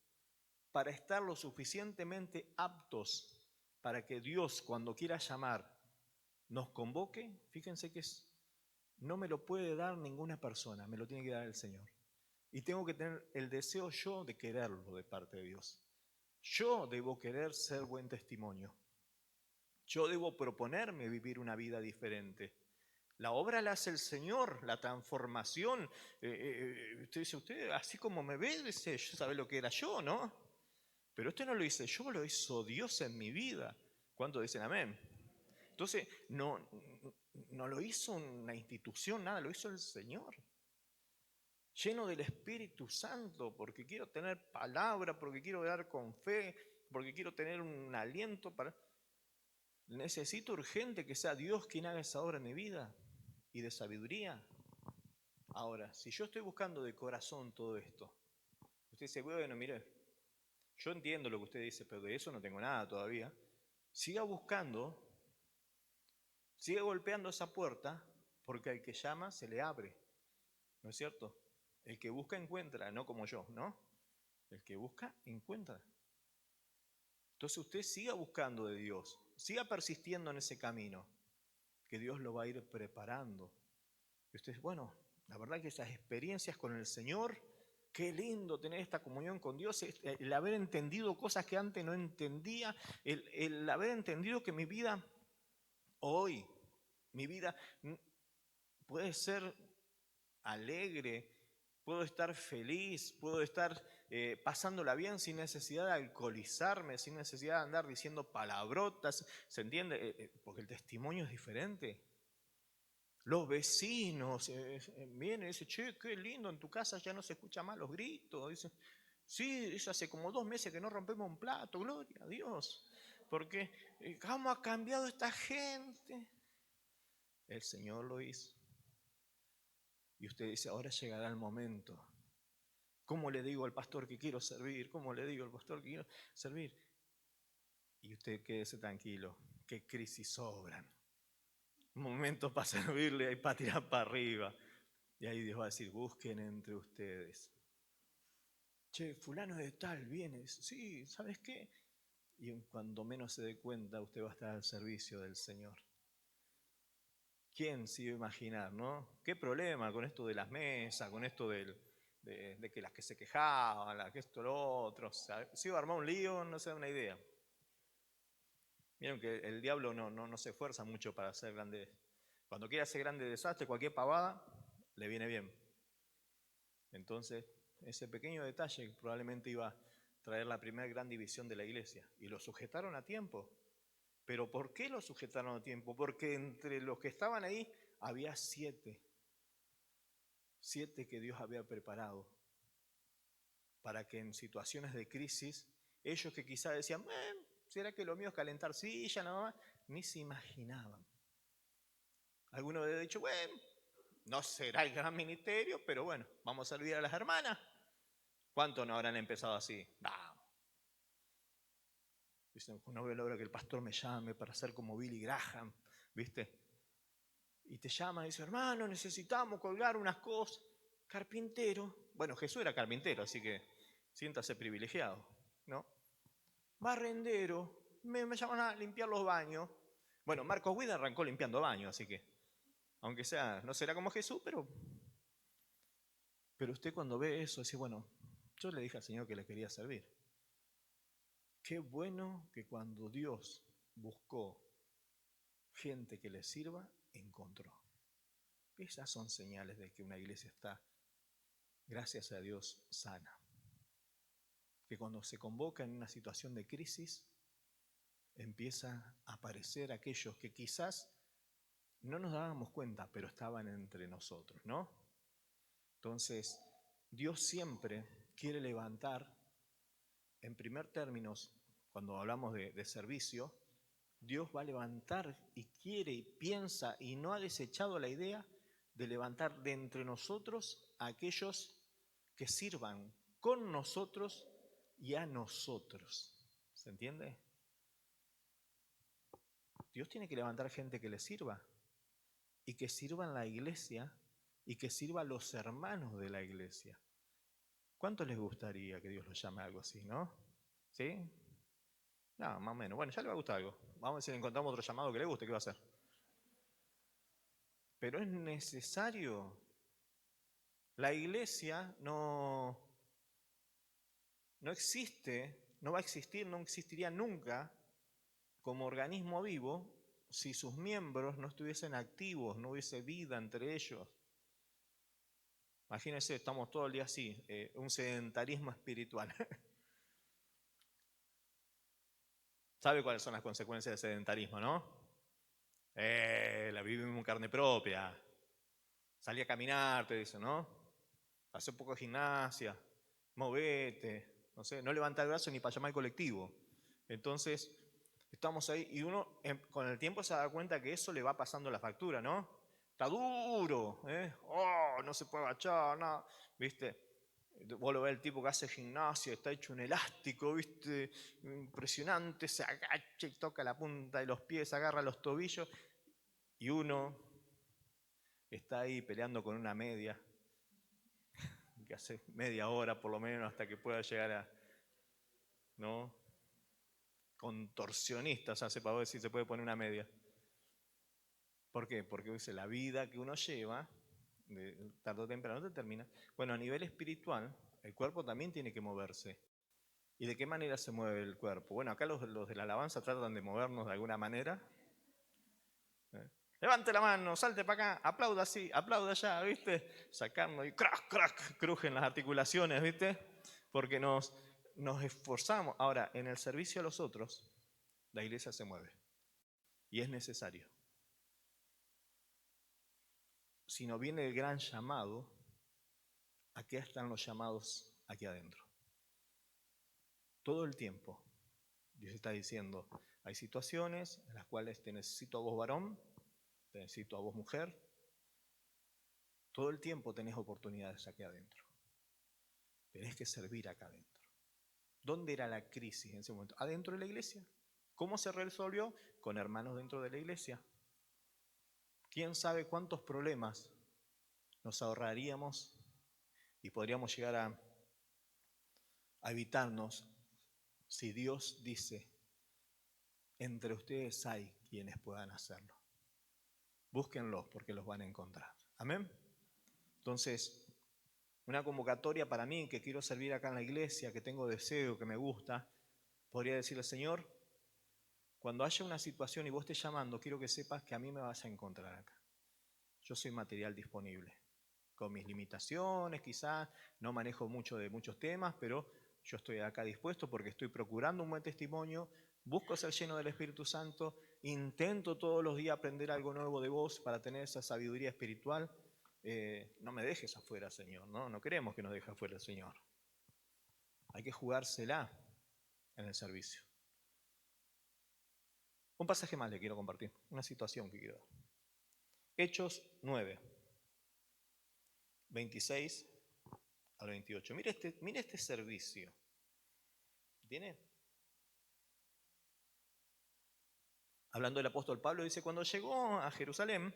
para estar lo suficientemente aptos para que Dios cuando quiera llamar nos convoque, fíjense que no me lo puede dar ninguna persona, me lo tiene que dar el Señor. Y tengo que tener el deseo yo de quererlo de parte de Dios. Yo debo querer ser buen testimonio. Yo debo proponerme vivir una vida diferente. La obra la hace el Señor, la transformación. Usted dice, usted así como me ve, dice, yo sabe lo que era yo, ¿no? Pero usted no lo hice yo, lo hizo Dios en mi vida. ¿Cuántos dicen amén? Entonces, no lo hizo una institución, nada, lo hizo el Señor. Lleno del Espíritu Santo, porque quiero tener palabra, porque quiero dar con fe, porque quiero tener un aliento para... Necesito urgente que sea Dios quien haga esa obra en mi vida y de sabiduría. Ahora, si yo estoy buscando de corazón todo esto, usted dice, bueno, mire, yo entiendo lo que usted dice, pero de eso no tengo nada todavía. Siga buscando, siga golpeando esa puerta, porque al que llama se le abre. ¿No es cierto? El que busca encuentra, no como yo, ¿no? El que busca encuentra. Entonces usted siga buscando de Dios, siga persistiendo en ese camino, que Dios lo va a ir preparando. Y usted dice, bueno, la verdad que esas experiencias con el Señor, qué lindo tener esta comunión con Dios, el haber entendido cosas que antes no entendía, el haber entendido que mi vida hoy, mi vida puede ser alegre, puedo estar feliz, puedo estar pasándola bien sin necesidad de alcoholizarme, sin necesidad de andar diciendo palabrotas, ¿se entiende? Porque el testimonio es diferente. Los vecinos vienen y dicen, che, qué lindo, en tu casa ya no se escuchan más los gritos. Dicen, sí, dice, hace como 2 meses que no rompemos un plato, gloria a Dios. Porque, ¿cómo ha cambiado esta gente? El Señor lo hizo. Y usted dice, ahora llegará el momento. ¿Cómo le digo al pastor que quiero servir? ¿Cómo le digo al pastor que quiero servir? Y usted quédese tranquilo, que crisis sobran. Un momento para servirle y para tirar para arriba. Y ahí Dios va a decir, busquen entre ustedes. Che, fulano de tal viene. Sí, ¿sabes qué? y cuando menos se dé cuenta, usted va a estar al servicio del Señor. ¿Quién se iba a imaginar, no? ¿Qué problema con esto de las mesas, con esto de que las que se quejaban, que esto, lo otro? O sea, se iba a armar un lío, no se da una idea. Vieron que el diablo no se esfuerza mucho para hacer grandes. Cuando quiere hacer grande desastre, cualquier pavada, le viene bien. Entonces, ese pequeño detalle probablemente iba a traer la primera gran división de la iglesia. Y lo sujetaron a tiempo. ¿Pero por qué lo sujetaron a tiempo? Porque entre los que estaban ahí había 7 que Dios había preparado para que en situaciones de crisis, ellos que quizás decían, ¿será que lo mío es calentar silla nada más? Ni se imaginaban. Algunos habían dicho, bueno, no será el gran ministerio, pero bueno, vamos a servir a las hermanas. ¿Cuántos no habrán empezado así? Vamos. Dicen, no veo la hora que el pastor me llame para ser como Billy Graham, ¿viste? Y te llama y dice, hermano, necesitamos colgar unas cosas. Carpintero. Bueno, Jesús era carpintero, así que siéntase privilegiado, ¿no? Barrendero. Me llaman a limpiar los baños. Bueno, Marcos Witt arrancó limpiando baños, así que, aunque sea, no será como Jesús, pero usted cuando ve eso, dice, bueno, yo le dije al Señor que le quería servir. Qué bueno que cuando Dios buscó gente que le sirva, encontró. Esas son señales de que una iglesia está, gracias a Dios, sana. Que cuando se convoca en una situación de crisis, empieza a aparecer aquellos que quizás no nos dábamos cuenta, pero estaban entre nosotros, ¿no? Entonces, Dios siempre quiere levantar, en primer términos, cuando hablamos de servicio, Dios va a levantar y quiere y piensa y no ha desechado la idea de levantar de entre nosotros a aquellos que sirvan con nosotros y a nosotros. ¿Se entiende? Dios tiene que levantar gente que le sirva y que sirva en la iglesia y que sirva a los hermanos de la iglesia. ¿Cuánto les gustaría que Dios los llame a algo así, no? ¿Sí? No, más o menos. Bueno, ya le va a gustar algo. Vamos a ver si encontramos otro llamado que le guste, ¿qué va a hacer? Pero es necesario. La iglesia no existe, no va a existir, no existiría nunca como organismo vivo si sus miembros no estuviesen activos, no hubiese vida entre ellos. Imagínense, estamos todo el día así, un sedentarismo espiritual. ¿Sabe cuáles son las consecuencias del sedentarismo, no? La vivimos en carne propia. Salí a caminar, te dicen, ¿no? Hace un poco de gimnasia, movete, no sé, no levanta el brazo ni para llamar al colectivo. Entonces, estamos ahí y uno con el tiempo se da cuenta que eso le va pasando la factura, ¿no? Está duro, ¿eh? Oh, no se puede agachar, nada, ¿viste? Vos lo ves el tipo que hace gimnasia, está hecho un elástico, ¿viste? Impresionante, se agacha y toca la punta de los pies, agarra los tobillos y uno está ahí peleando con una media, que hace media hora por lo menos hasta que pueda llegar a, ¿no? Contorsionistas hace para ver si se puede poner una media. ¿Por qué? Porque dice, la vida que uno lleva, tarde o temprano te termina. Bueno, a nivel espiritual, el cuerpo también tiene que moverse. ¿Y de qué manera se mueve el cuerpo? Bueno, acá los de la alabanza tratan de movernos de alguna manera. Levante la mano, salte para acá, aplauda así, aplauda allá, ¿viste? Sacando y crack, crack, crujen las articulaciones, ¿viste? Porque nos esforzamos. Ahora, en el servicio a los otros, la iglesia se mueve. Y es necesario. Si no viene el gran llamado, ¿a qué están los llamados aquí adentro? Todo el tiempo, Dios está diciendo, hay situaciones en las cuales te necesito a vos varón, te necesito a vos mujer. Todo el tiempo tenés oportunidades aquí adentro. Tenés que servir acá adentro. ¿Dónde era la crisis en ese momento? Adentro de la iglesia. ¿Cómo se resolvió? Con hermanos dentro de la iglesia. ¿Quién sabe cuántos problemas nos ahorraríamos y podríamos llegar a evitarnos si Dios dice, entre ustedes hay quienes puedan hacerlo. Búsquenlos porque los van a encontrar. Amén. Entonces, una convocatoria para mí que quiero servir acá en la iglesia, que tengo deseo, que me gusta, podría decirle, Señor, cuando haya una situación y vos estés llamando, quiero que sepas que a mí me vas a encontrar acá. Yo soy material disponible, con mis limitaciones quizás, no manejo mucho de muchos temas, pero yo estoy acá dispuesto porque estoy procurando un buen testimonio, busco ser lleno del Espíritu Santo, intento todos los días aprender algo nuevo de vos para tener esa sabiduría espiritual. No me dejes afuera, Señor, ¿no? No queremos que nos deje afuera el Señor. Hay que jugársela en el servicio. Un pasaje más le quiero compartir, una situación que quiero dar. Hechos 9, 26 al 28. Mire este servicio. ¿Tiene? Hablando del apóstol Pablo, dice, cuando llegó a Jerusalén,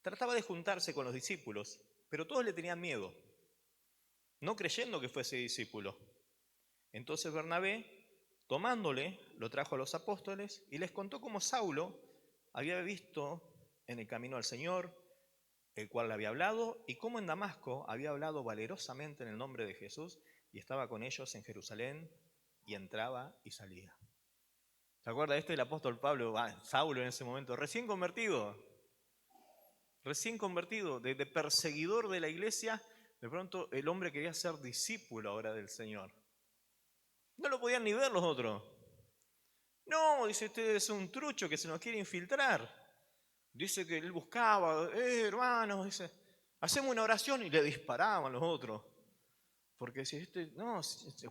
trataba de juntarse con los discípulos, pero todos le tenían miedo, no creyendo que fuese discípulo. Entonces Bernabé, tomándole, lo trajo a los apóstoles y les contó cómo Saulo había visto en el camino al Señor, el cual le había hablado, y cómo en Damasco había hablado valerosamente en el nombre de Jesús y estaba con ellos en Jerusalén y entraba y salía. ¿Se acuerda este el apóstol Pablo? Saulo en ese momento, recién convertido, de perseguidor de la iglesia, de pronto el hombre quería ser discípulo ahora del Señor. No lo podían ni ver los otros. No, dice, este es un trucho que se nos quiere infiltrar. Dice que él buscaba, hermanos, dice, hacemos una oración y le disparaban los otros. Porque si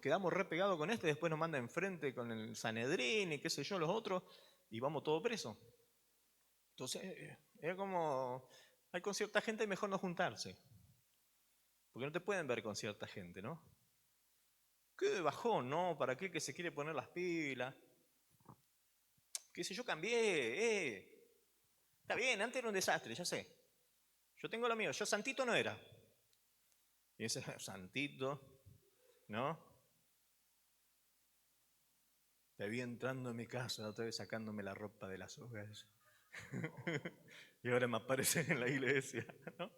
quedamos re pegados con este, después nos manda enfrente con el Sanedrín y qué sé yo, los otros, y vamos todos presos. Entonces, es como, hay con cierta gente mejor no juntarse. Porque no te pueden ver con cierta gente, ¿no? Qué bajón, ¿no? ¿Para qué que se quiere poner las pilas? Que si yo cambié, Está bien, antes era un desastre, ya sé. Yo tengo lo mío, yo santito no era. Y ese santito, ¿no? Te vi entrando en mi casa, otra vez sacándome la ropa de las hojas. Y ahora me aparece en la iglesia, ¿no?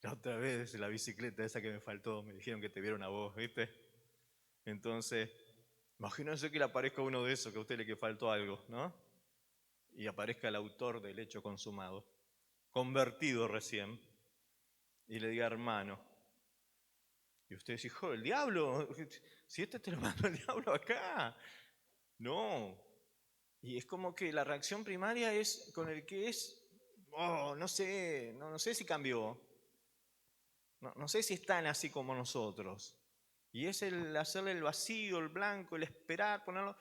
La otra vez la bicicleta esa que me faltó, me dijeron que te vieron a vos, ¿viste? Entonces, imagínense que le aparezca uno de esos, que a usted le faltó algo, ¿no? Y aparezca el autor del hecho consumado, convertido recién, y le diga, hermano, y usted dice, hijo del diablo, si este te lo mandó el diablo acá. No. Y es como que la reacción primaria es con el que es, no sé, no sé si cambió. No sé si están así como nosotros. Y es el hacerle el vacío, el blanco, el esperar, ponerlo.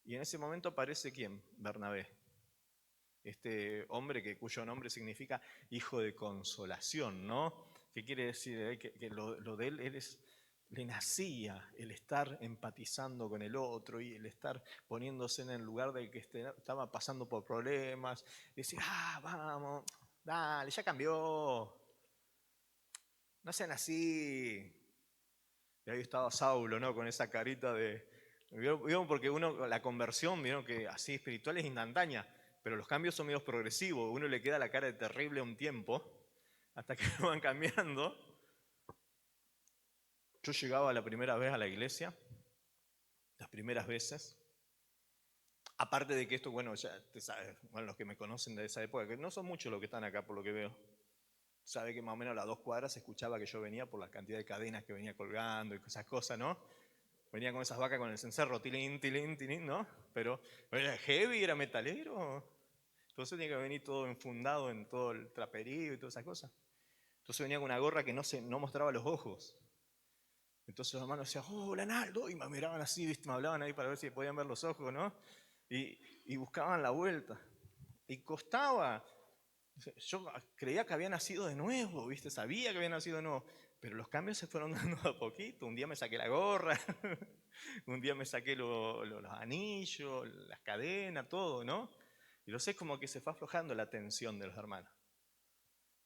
Y en ese momento aparece ¿quién? Bernabé. Este hombre cuyo nombre significa hijo de consolación, ¿no? ¿Qué quiere decir? Que lo de él le nacía el estar empatizando con el otro y el estar poniéndose en el lugar del que estaba pasando por problemas. Y decir, vamos, dale, ya cambió. No sean así. Y ahí estaba Saulo, ¿no? Con esa carita de... ¿Vieron? Porque la conversión, vieron que así espiritual es instantánea, pero los cambios son medio progresivos. Uno le queda la cara de terrible un tiempo, hasta que lo van cambiando. Yo llegaba la primera vez a la iglesia, las primeras veces. Aparte de que esto, bueno, ya te sabes, bueno, los que me conocen de esa época, que no son muchos los que están acá por lo que veo, sabe que más o menos a las 2 cuadras se escuchaba que yo venía por la cantidad de cadenas que venía colgando y esas cosas, ¿no? Venía con esas vacas con el cencerro, tilín, tilín, tilín, ¿no? Pero era heavy, era metalero. Entonces tenía que venir todo enfundado en todo el traperío y todas esas cosas. Entonces venía con una gorra que no mostraba los ojos. Entonces los hermanos decían, hola Naldo, y me miraban así, ¿viste? Me hablaban ahí para ver si podían ver los ojos, ¿no? Y buscaban la vuelta. Y costaba. Yo creía que había nacido de nuevo, ¿viste? Sabía que había nacido de nuevo. Pero los cambios se fueron dando a poquito. Un día me saqué la gorra, un día me saqué los anillos, las cadenas, todo, ¿no? Y lo sé, es como que se fue aflojando la atención de los hermanos.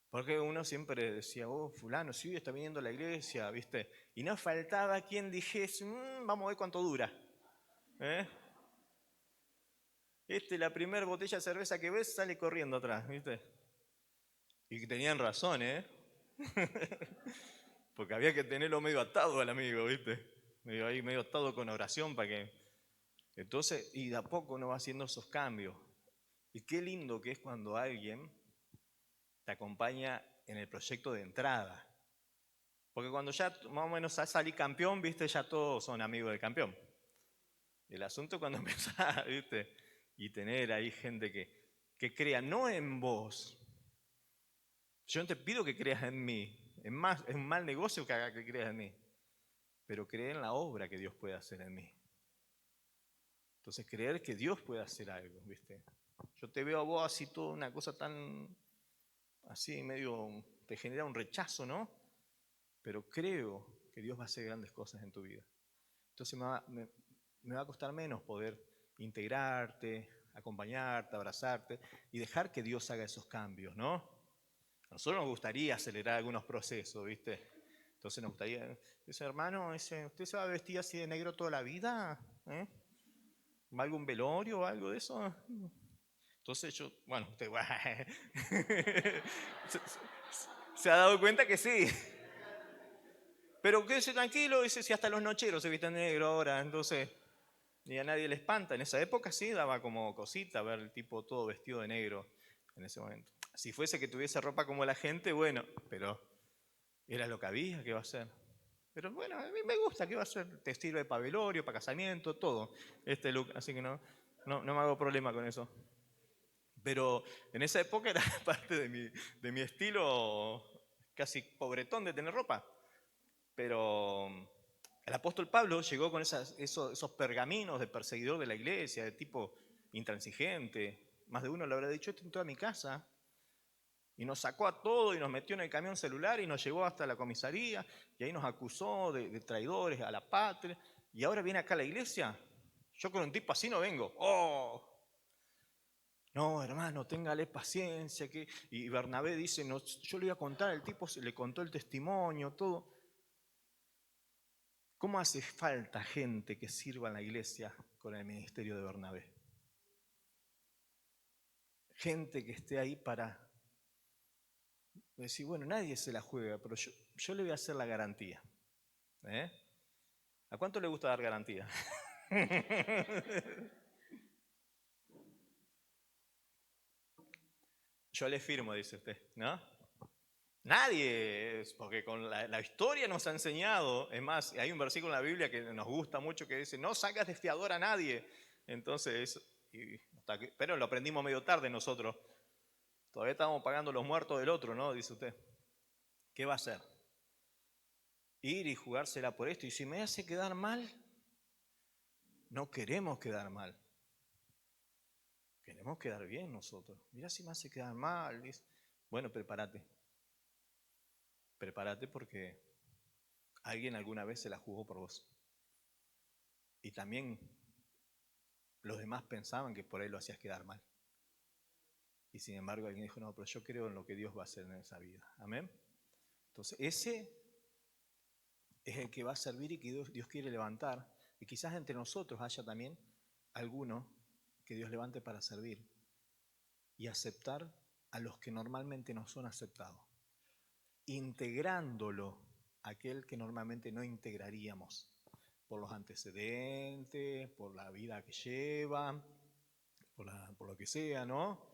Porque uno siempre decía, fulano, sí, está viniendo a la iglesia, ¿viste? Y no faltaba quien dijese, vamos a ver cuánto dura. ¿Eh? La primera botella de cerveza que ves sale corriendo atrás, ¿viste? Y tenían razón, ¿eh? Porque había que tenerlo medio atado al amigo, ¿viste? Medio atado con oración para que... Entonces, y de a poco uno va haciendo esos cambios. Y qué lindo que es cuando alguien te acompaña en el proyecto de entrada. Porque cuando ya más o menos salí campeón, ¿viste? Ya todos son amigos del campeón. El asunto es cuando empezás, ¿viste? Y tener ahí gente que crea, no en vos. Yo no te pido que creas en mí. Es un mal negocio que haga que creas en mí. Pero creer en la obra que Dios puede hacer en mí. Entonces, creer que Dios puede hacer algo, ¿viste? Yo te veo a vos así toda una cosa tan, así medio, te genera un rechazo, ¿no? Pero creo que Dios va a hacer grandes cosas en tu vida. Entonces me va a costar menos poder integrarte, acompañarte, abrazarte y dejar que Dios haga esos cambios, ¿no? A nosotros nos gustaría acelerar algunos procesos, ¿viste? Entonces nos gustaría, ese hermano, ¿usted se va a vestir así de negro toda la vida? ¿Eh? ¿Va a algún velorio o algo de eso? Entonces yo, bueno, usted se, se ha dado cuenta que sí. Pero quédese tranquilo, dice, si hasta los nocheros se visten de negro ahora, entonces, ni a nadie le espanta. En esa época sí daba como cosita ver el tipo todo vestido de negro en ese momento. Si fuese que tuviese ropa como la gente, bueno, pero era lo que había, ¿qué va a ser? Pero bueno, a mí me gusta, ¿qué va a ser? Te sirve para velorio, para casamiento, todo, este look, así que no me hago problema con eso. Pero en esa época era parte de mi estilo casi pobretón de tener ropa. Pero el apóstol Pablo llegó con esos pergaminos de perseguidor de la iglesia, de tipo intransigente. Más de uno le habrá dicho, esto entró a mi casa. Y nos sacó a todo y nos metió en el camión celular y nos llevó hasta la comisaría. Y ahí nos acusó de traidores a la patria. Y ahora viene acá a la iglesia. Yo con un tipo así no vengo. ¡Oh! No, hermano, téngale paciencia. Y Bernabé dice, no, yo le iba a contar, el tipo le contó el testimonio, todo. ¿Cómo hace falta gente que sirva en la iglesia con el ministerio de Bernabé? Gente que esté ahí para decir, bueno, nadie se la juega, pero yo le voy a hacer la garantía. ¿Eh? ¿A cuánto le gusta dar garantía? Yo le firmo, dice usted, ¿no? Nadie, porque con la historia nos ha enseñado, es más, hay un versículo en la Biblia que nos gusta mucho que dice, no sacas de fiador a nadie. Entonces, pero lo aprendimos medio tarde nosotros. Todavía estamos pagando los muertos del otro, ¿no? Dice usted. ¿Qué va a hacer? Ir y jugársela por esto. Y si me hace quedar mal, no queremos quedar mal. Queremos quedar bien nosotros. Mira si me hace quedar mal. Bueno, prepárate. Prepárate porque alguien alguna vez se la jugó por vos. Y también los demás pensaban que por ahí lo hacías quedar mal. Y sin embargo alguien dijo, no, pero yo creo en lo que Dios va a hacer en esa vida. Amén. Entonces ese es el que va a servir y que Dios quiere levantar. Y quizás entre nosotros haya también alguno que Dios levante para servir y aceptar a los que normalmente no son aceptados, integrándolo a aquel que normalmente no integraríamos, por los antecedentes, por la vida que lleva, por lo que sea, ¿no?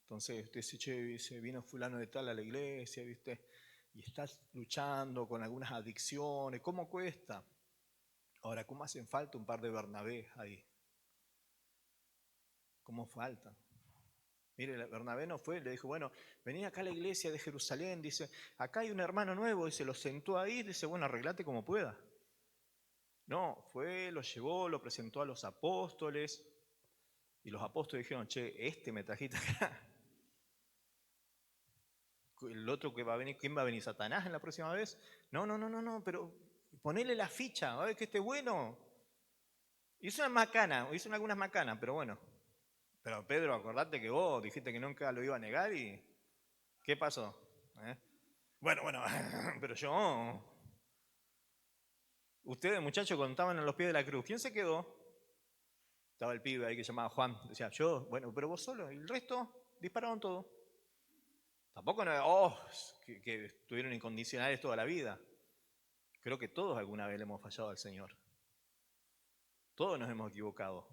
Entonces usted dice, che, dice, vino fulano de tal a la iglesia, ¿viste? Y estás luchando con algunas adicciones, ¿cómo cuesta? Ahora, ¿cómo hacen falta un par de Bernabé ahí? ¿Cómo faltan? Mire, Bernabé no fue, le dijo, bueno, vení acá a la iglesia de Jerusalén, dice, acá hay un hermano nuevo, y se lo sentó ahí, dice, bueno, arreglate como pueda. No, fue, lo llevó, lo presentó a los apóstoles, y los apóstoles dijeron, che, me trajiste acá. El otro que va a venir, ¿quién va a venir? ¿Satanás en la próxima vez? No, pero ponele la ficha, a ver que esté bueno. Hizo una macana, hizo algunas macanas, pero bueno. Pero Pedro, acordate que vos dijiste que nunca lo iba a negar y ¿qué pasó? ¿Eh? Bueno, pero yo, ustedes muchachos contaban en los pies de la cruz, ¿quién se quedó? Estaba el pibe ahí que se llamaba Juan, decía, yo, bueno, pero vos solo, y el resto dispararon todo. Tampoco no, que estuvieron incondicionales toda la vida. Creo que todos alguna vez le hemos fallado al Señor. Todos nos hemos equivocado.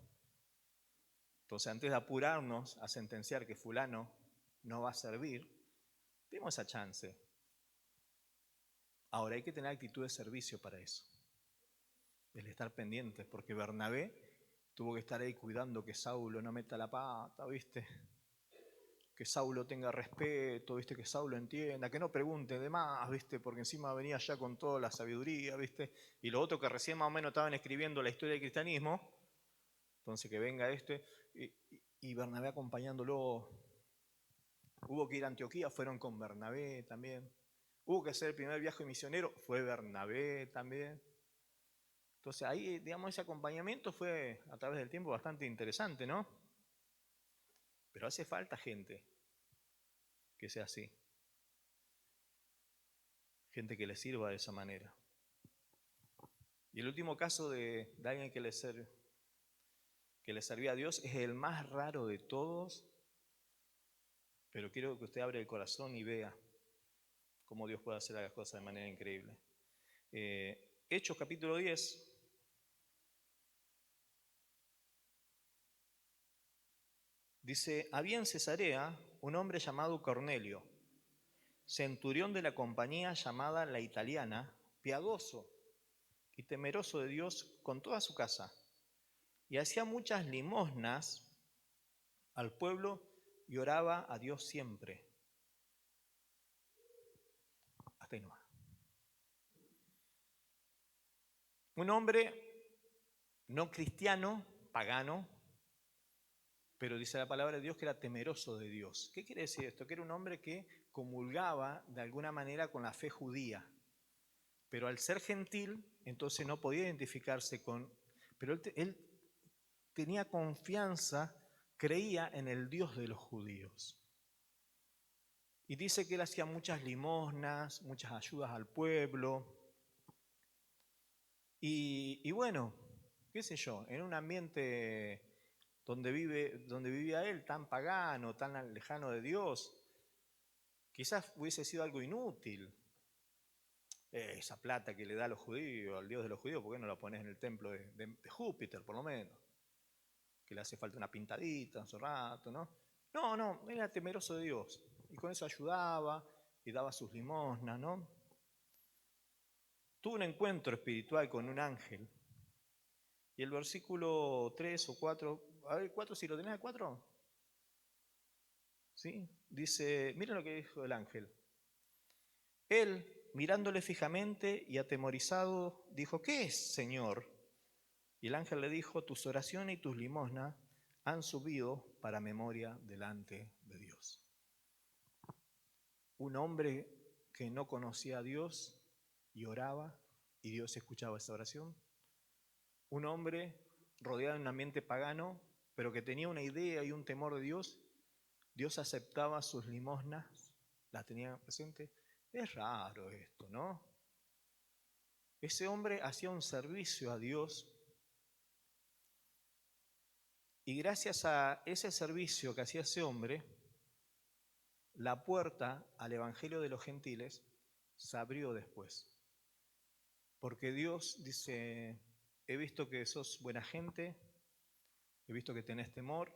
Entonces, antes de apurarnos a sentenciar que fulano no va a servir, demos esa chance. Ahora hay que tener actitud de servicio para eso. El estar pendientes, porque Bernabé tuvo que estar ahí cuidando que Saulo no meta la pata, ¿viste? Que Saulo tenga respeto, ¿viste? Que Saulo entienda, que no pregunte de más, ¿viste? Porque encima venía ya con toda la sabiduría, ¿viste? Y lo otro que recién más o menos estaban escribiendo la historia del cristianismo, entonces que venga y Bernabé acompañándolo. Hubo que ir a Antioquía, fueron con Bernabé también. Hubo que hacer el primer viaje misionero, fue Bernabé también. Entonces ahí, digamos, ese acompañamiento fue a través del tiempo bastante interesante, ¿no? Pero hace falta gente que sea así. Gente que le sirva de esa manera. Y el último caso de alguien que le servía a Dios es el más raro de todos, pero quiero que usted abra el corazón y vea cómo Dios puede hacer las cosas de manera increíble. Hechos capítulo 10. Dice, había en Cesarea un hombre llamado Cornelio, centurión de la compañía llamada La Italiana, piadoso y temeroso de Dios con toda su casa, y hacía muchas limosnas al pueblo y oraba a Dios siempre. Hasta ahí nomás. Un hombre no cristiano, pagano, pero dice la palabra de Dios que era temeroso de Dios. ¿Qué quiere decir esto? Que era un hombre que comulgaba de alguna manera con la fe judía, pero al ser gentil, entonces no podía identificarse con... Pero él tenía confianza, creía en el Dios de los judíos. Y dice que él hacía muchas limosnas, muchas ayudas al pueblo. Y bueno, qué sé yo, en un ambiente donde vivía él, tan pagano, tan lejano de Dios, quizás hubiese sido algo inútil. Esa plata que le da a los judíos, al Dios de los judíos, ¿por qué no la pones en el templo de Júpiter, por lo menos? Que le hace falta una pintadita, un rato, ¿no? No, era temeroso de Dios. Y con eso ayudaba y daba sus limosnas, ¿no? Tuvo un encuentro espiritual con un ángel. Y el versículo 3 o 4, a ver, 4, si lo tenés a 4, ¿sí? Dice, miren lo que dijo el ángel. Él, mirándole fijamente y atemorizado, dijo, ¿qué es, Señor? Y el ángel le dijo, tus oraciones y tus limosnas han subido para memoria delante de Dios. Un hombre que no conocía a Dios y oraba y Dios escuchaba esa oración. Un hombre rodeado de un ambiente pagano, pero que tenía una idea y un temor de Dios. Dios aceptaba sus limosnas, las tenía presente. Es raro esto, ¿no? Ese hombre hacía un servicio a Dios y gracias a ese servicio que hacía ese hombre, la puerta al Evangelio de los Gentiles se abrió después. Porque Dios dice, he visto que sos buena gente, he visto que tenés temor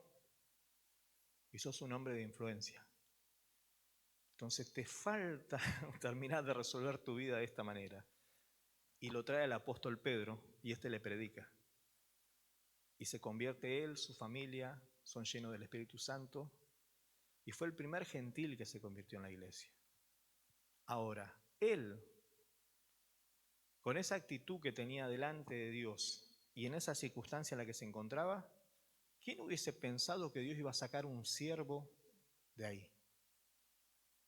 y sos un hombre de influencia. Entonces te falta terminar de resolver tu vida de esta manera. Y lo trae el apóstol Pedro y este le predica. Y se convierte él, su familia, son llenos del Espíritu Santo. Y fue el primer gentil que se convirtió en la iglesia. Ahora, él, con esa actitud que tenía delante de Dios y en esa circunstancia en la que se encontraba, ¿quién hubiese pensado que Dios iba a sacar un siervo de ahí?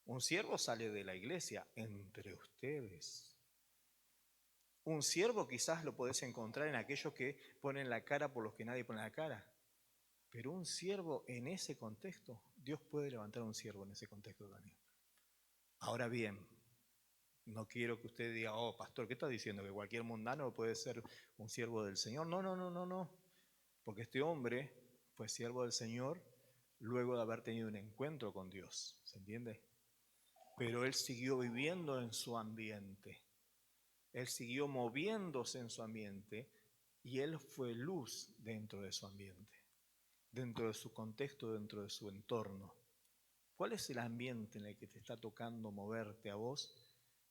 Un siervo sale de la iglesia entre ustedes. Un siervo quizás lo podés encontrar en aquellos que ponen la cara por los que nadie pone la cara. Pero un siervo en ese contexto, Dios puede levantar un siervo en ese contexto también. Ahora bien, no quiero que usted diga, oh, pastor, ¿qué está diciendo? ¿Que cualquier mundano puede ser un siervo del Señor? No. Porque este hombre fue siervo del Señor luego de haber tenido un encuentro con Dios, ¿se entiende? Pero él siguió viviendo en su ambiente, él siguió moviéndose en su ambiente y él fue luz dentro de su ambiente, dentro de su contexto, dentro de su entorno. ¿Cuál es el ambiente en el que te está tocando moverte a vos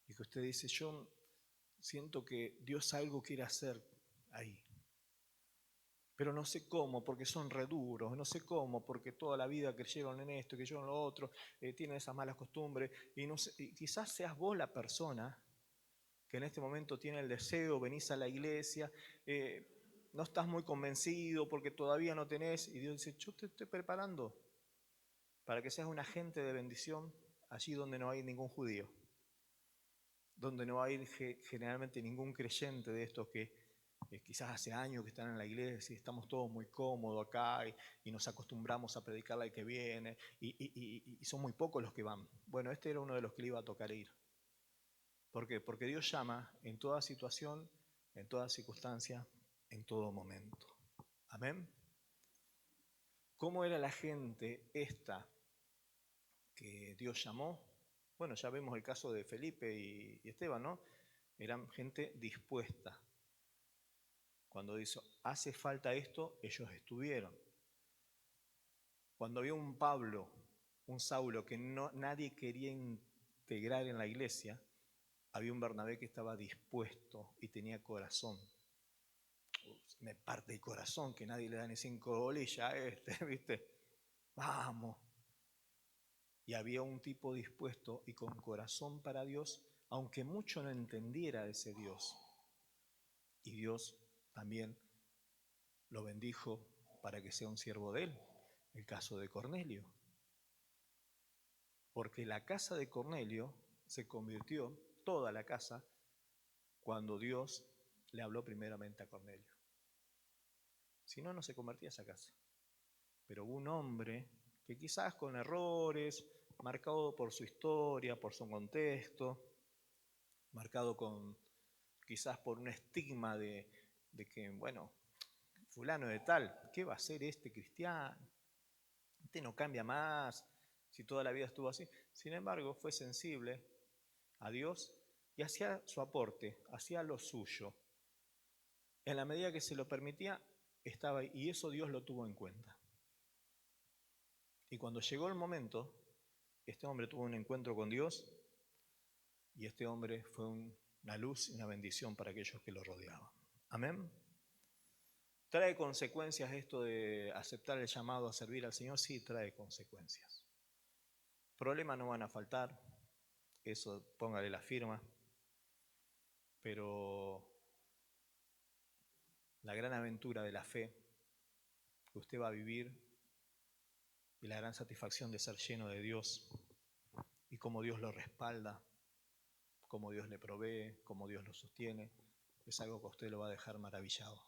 y que usted dice, yo siento que Dios algo quiere hacer ahí? Pero no sé cómo, porque son reduros, no sé cómo, porque toda la vida creyeron en esto, creyeron en lo otro, tienen esas malas costumbres, y, no sé, y quizás seas vos la persona que en este momento tiene el deseo, venís a la iglesia, no estás muy convencido porque todavía no tenés, y Dios dice, yo te estoy preparando para que seas un agente de bendición allí donde no hay ningún judío, donde no hay generalmente ningún creyente de estos que quizás hace años que están en la iglesia y estamos todos muy cómodos acá y nos acostumbramos a predicarle al que viene y son muy pocos los que van. Bueno, este era uno de los que le iba a tocar ir. ¿Por qué? Porque Dios llama en toda situación, en toda circunstancia, en todo momento. Amén. ¿Cómo era la gente esta que Dios llamó? Bueno, ya vemos el caso de Felipe y Esteban, ¿no? Eran gente dispuesta. Cuando dice, hace falta esto, ellos estuvieron. Cuando había un Pablo, un Saulo que nadie quería integrar en la iglesia, había un Bernabé que estaba dispuesto y tenía corazón. Me parte el corazón que nadie le da ni 5 bolillas a este, ¿viste? Vamos. Y había un tipo dispuesto y con corazón para Dios, aunque mucho no entendiera de ese Dios. Y Dios también lo bendijo para que sea un siervo de él. El caso de Cornelio. Porque la casa de Cornelio se convirtió, toda la casa, cuando Dios le habló primeramente a Cornelio. Si no, no se convertía esa casa. Pero hubo un hombre que quizás con errores, marcado por su historia, por su contexto, marcado con quizás por un estigma de que, bueno, fulano de tal, ¿qué va a hacer este cristiano? Este no cambia más, si toda la vida estuvo así. Sin embargo, fue sensible a Dios y hacía su aporte, hacía lo suyo. En la medida que se lo permitía, estaba ahí, y eso Dios lo tuvo en cuenta. Y cuando llegó el momento, este hombre tuvo un encuentro con Dios y este hombre fue una luz y una bendición para aquellos que lo rodeaban. Amén. ¿Trae consecuencias esto de aceptar el llamado a servir al Señor? Sí, trae consecuencias. Problemas no van a faltar, eso póngale la firma, pero la gran aventura de la fe que usted va a vivir y la gran satisfacción de ser lleno de Dios y cómo Dios lo respalda, cómo Dios le provee, cómo Dios lo sostiene, es algo que a usted lo va a dejar maravillado,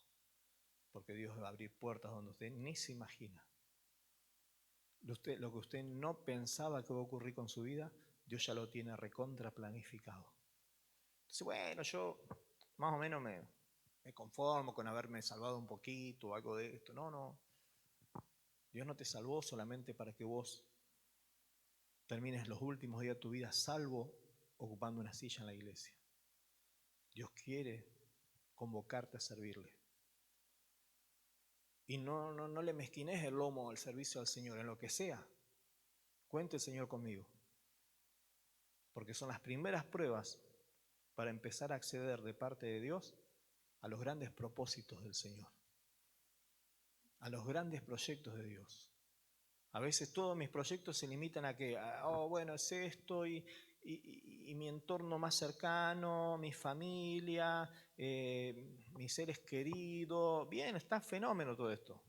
porque Dios va a abrir puertas donde usted ni se imagina. Lo que usted no pensaba que va a ocurrir con su vida, Dios ya lo tiene recontra planificado. Entonces, bueno, yo más o menos me conformo con haberme salvado un poquito o algo de esto. No, no. Dios no te salvó solamente para que vos termines los últimos días de tu vida salvo ocupando una silla en la iglesia. Dios quiere convocarte a servirle. Y no le mezquines el lomo al servicio al Señor, en lo que sea. Cuente el Señor conmigo. Porque son las primeras pruebas para empezar a acceder de parte de Dios a los grandes propósitos del Señor, a los grandes proyectos de Dios. A veces todos mis proyectos se limitan a que, bueno, es esto y mi entorno más cercano, mi familia, mis seres queridos. Bien, está fenómeno todo esto.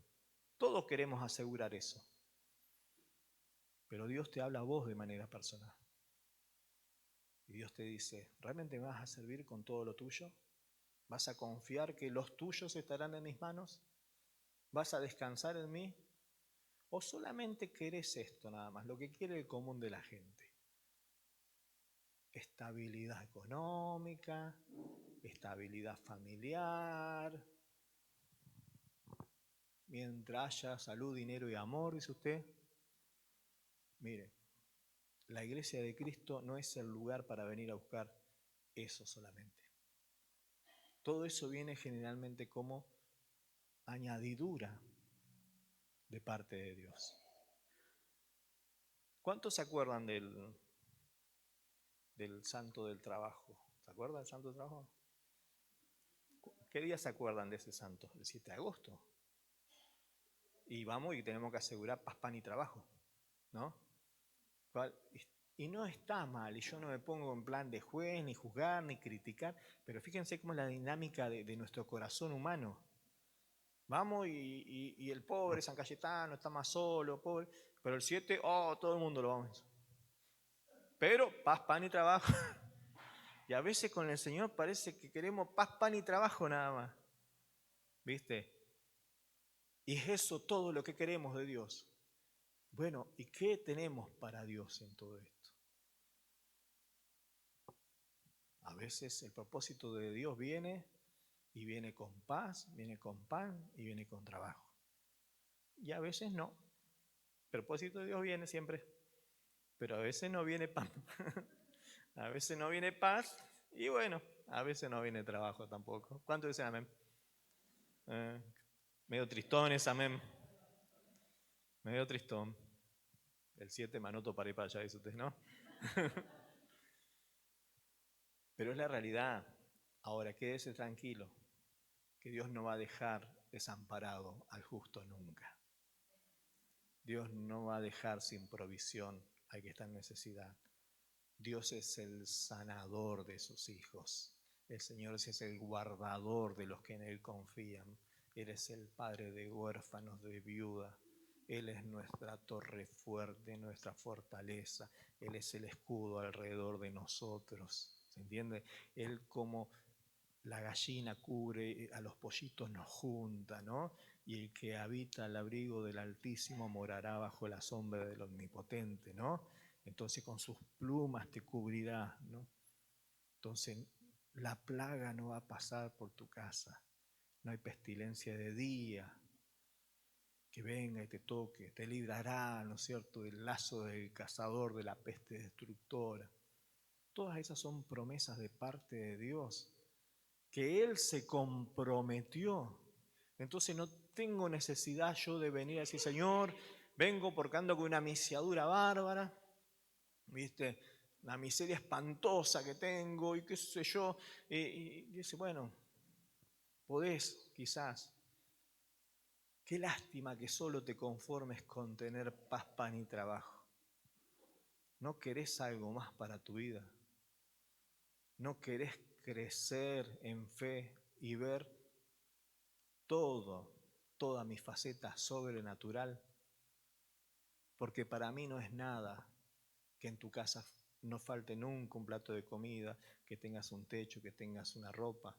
Todos queremos asegurar eso. Pero Dios te habla a vos de manera personal. Y Dios te dice, ¿realmente me vas a servir con todo lo tuyo? ¿Vas a confiar que los tuyos estarán en mis manos? ¿Vas a descansar en mí? ¿O solamente querés esto nada más, lo que quiere el común de la gente? Estabilidad económica, estabilidad familiar, mientras haya salud, dinero y amor, dice usted. Mire, la iglesia de Cristo no es el lugar para venir a buscar eso solamente. Todo eso viene generalmente como añadidura de parte de Dios. ¿Cuántos se acuerdan del santo del trabajo? ¿Se acuerdan del santo del trabajo? ¿Qué día se acuerdan de ese santo? El 7 de agosto. Y vamos y tenemos que asegurar paz, pan y trabajo, ¿no? Y no está mal, y yo no me pongo en plan de juez, ni juzgar, ni criticar, pero fíjense cómo es la dinámica de nuestro corazón humano. Vamos y el pobre San Cayetano está más solo, pobre, pero el 7, todo el mundo lo vamos. Pero paz, pan y trabajo. Y a veces con el Señor parece que queremos paz, pan y trabajo nada más. ¿Viste? Y es eso todo lo que queremos de Dios. Bueno, ¿y qué tenemos para Dios en todo esto? A veces el propósito de Dios viene y viene con paz, viene con pan y viene con trabajo. Y a veces no. El propósito de Dios viene siempre, pero a veces no viene pan. A veces no viene paz y bueno, a veces no viene trabajo tampoco. ¿Cuántos dicen amén? Medio tristones, amén. Medio tristón. El 7 manoto para ir para allá, dice usted, ¿no? Pero es la realidad. Ahora, quédese tranquilo, que Dios no va a dejar desamparado al justo nunca. Dios no va a dejar sin provisión al que está en necesidad. Dios es el sanador de sus hijos. El Señor es el guardador de los que en Él confían. Él es el padre de huérfanos, de viuda. Él es nuestra torre fuerte, nuestra fortaleza. Él es el escudo alrededor de nosotros. ¿Se entiende? Él como la gallina cubre, a los pollitos nos junta, ¿no? Y el que habita al abrigo del Altísimo morará bajo la sombra del Omnipotente, ¿no? Entonces con sus plumas te cubrirá, ¿no? Entonces la plaga no va a pasar por tu casa. No hay pestilencia de día que venga y te toque. Te librará, ¿no es cierto?, del lazo del cazador, de la peste destructora. Todas esas son promesas de parte de Dios, que Él se comprometió. Entonces no tengo necesidad yo de venir a decir, Señor, vengo porque ando con una misiadura bárbara, ¿viste? La miseria espantosa que tengo y qué sé yo. Y dice, bueno, podés quizás. Qué lástima que solo te conformes con tener paz, pan y trabajo. ¿No querés algo más para tu vida? ¿No querés crecer en fe y ver toda mi faceta sobrenatural? Porque para mí no es nada que en tu casa no falte nunca un plato de comida, que tengas un techo, que tengas una ropa.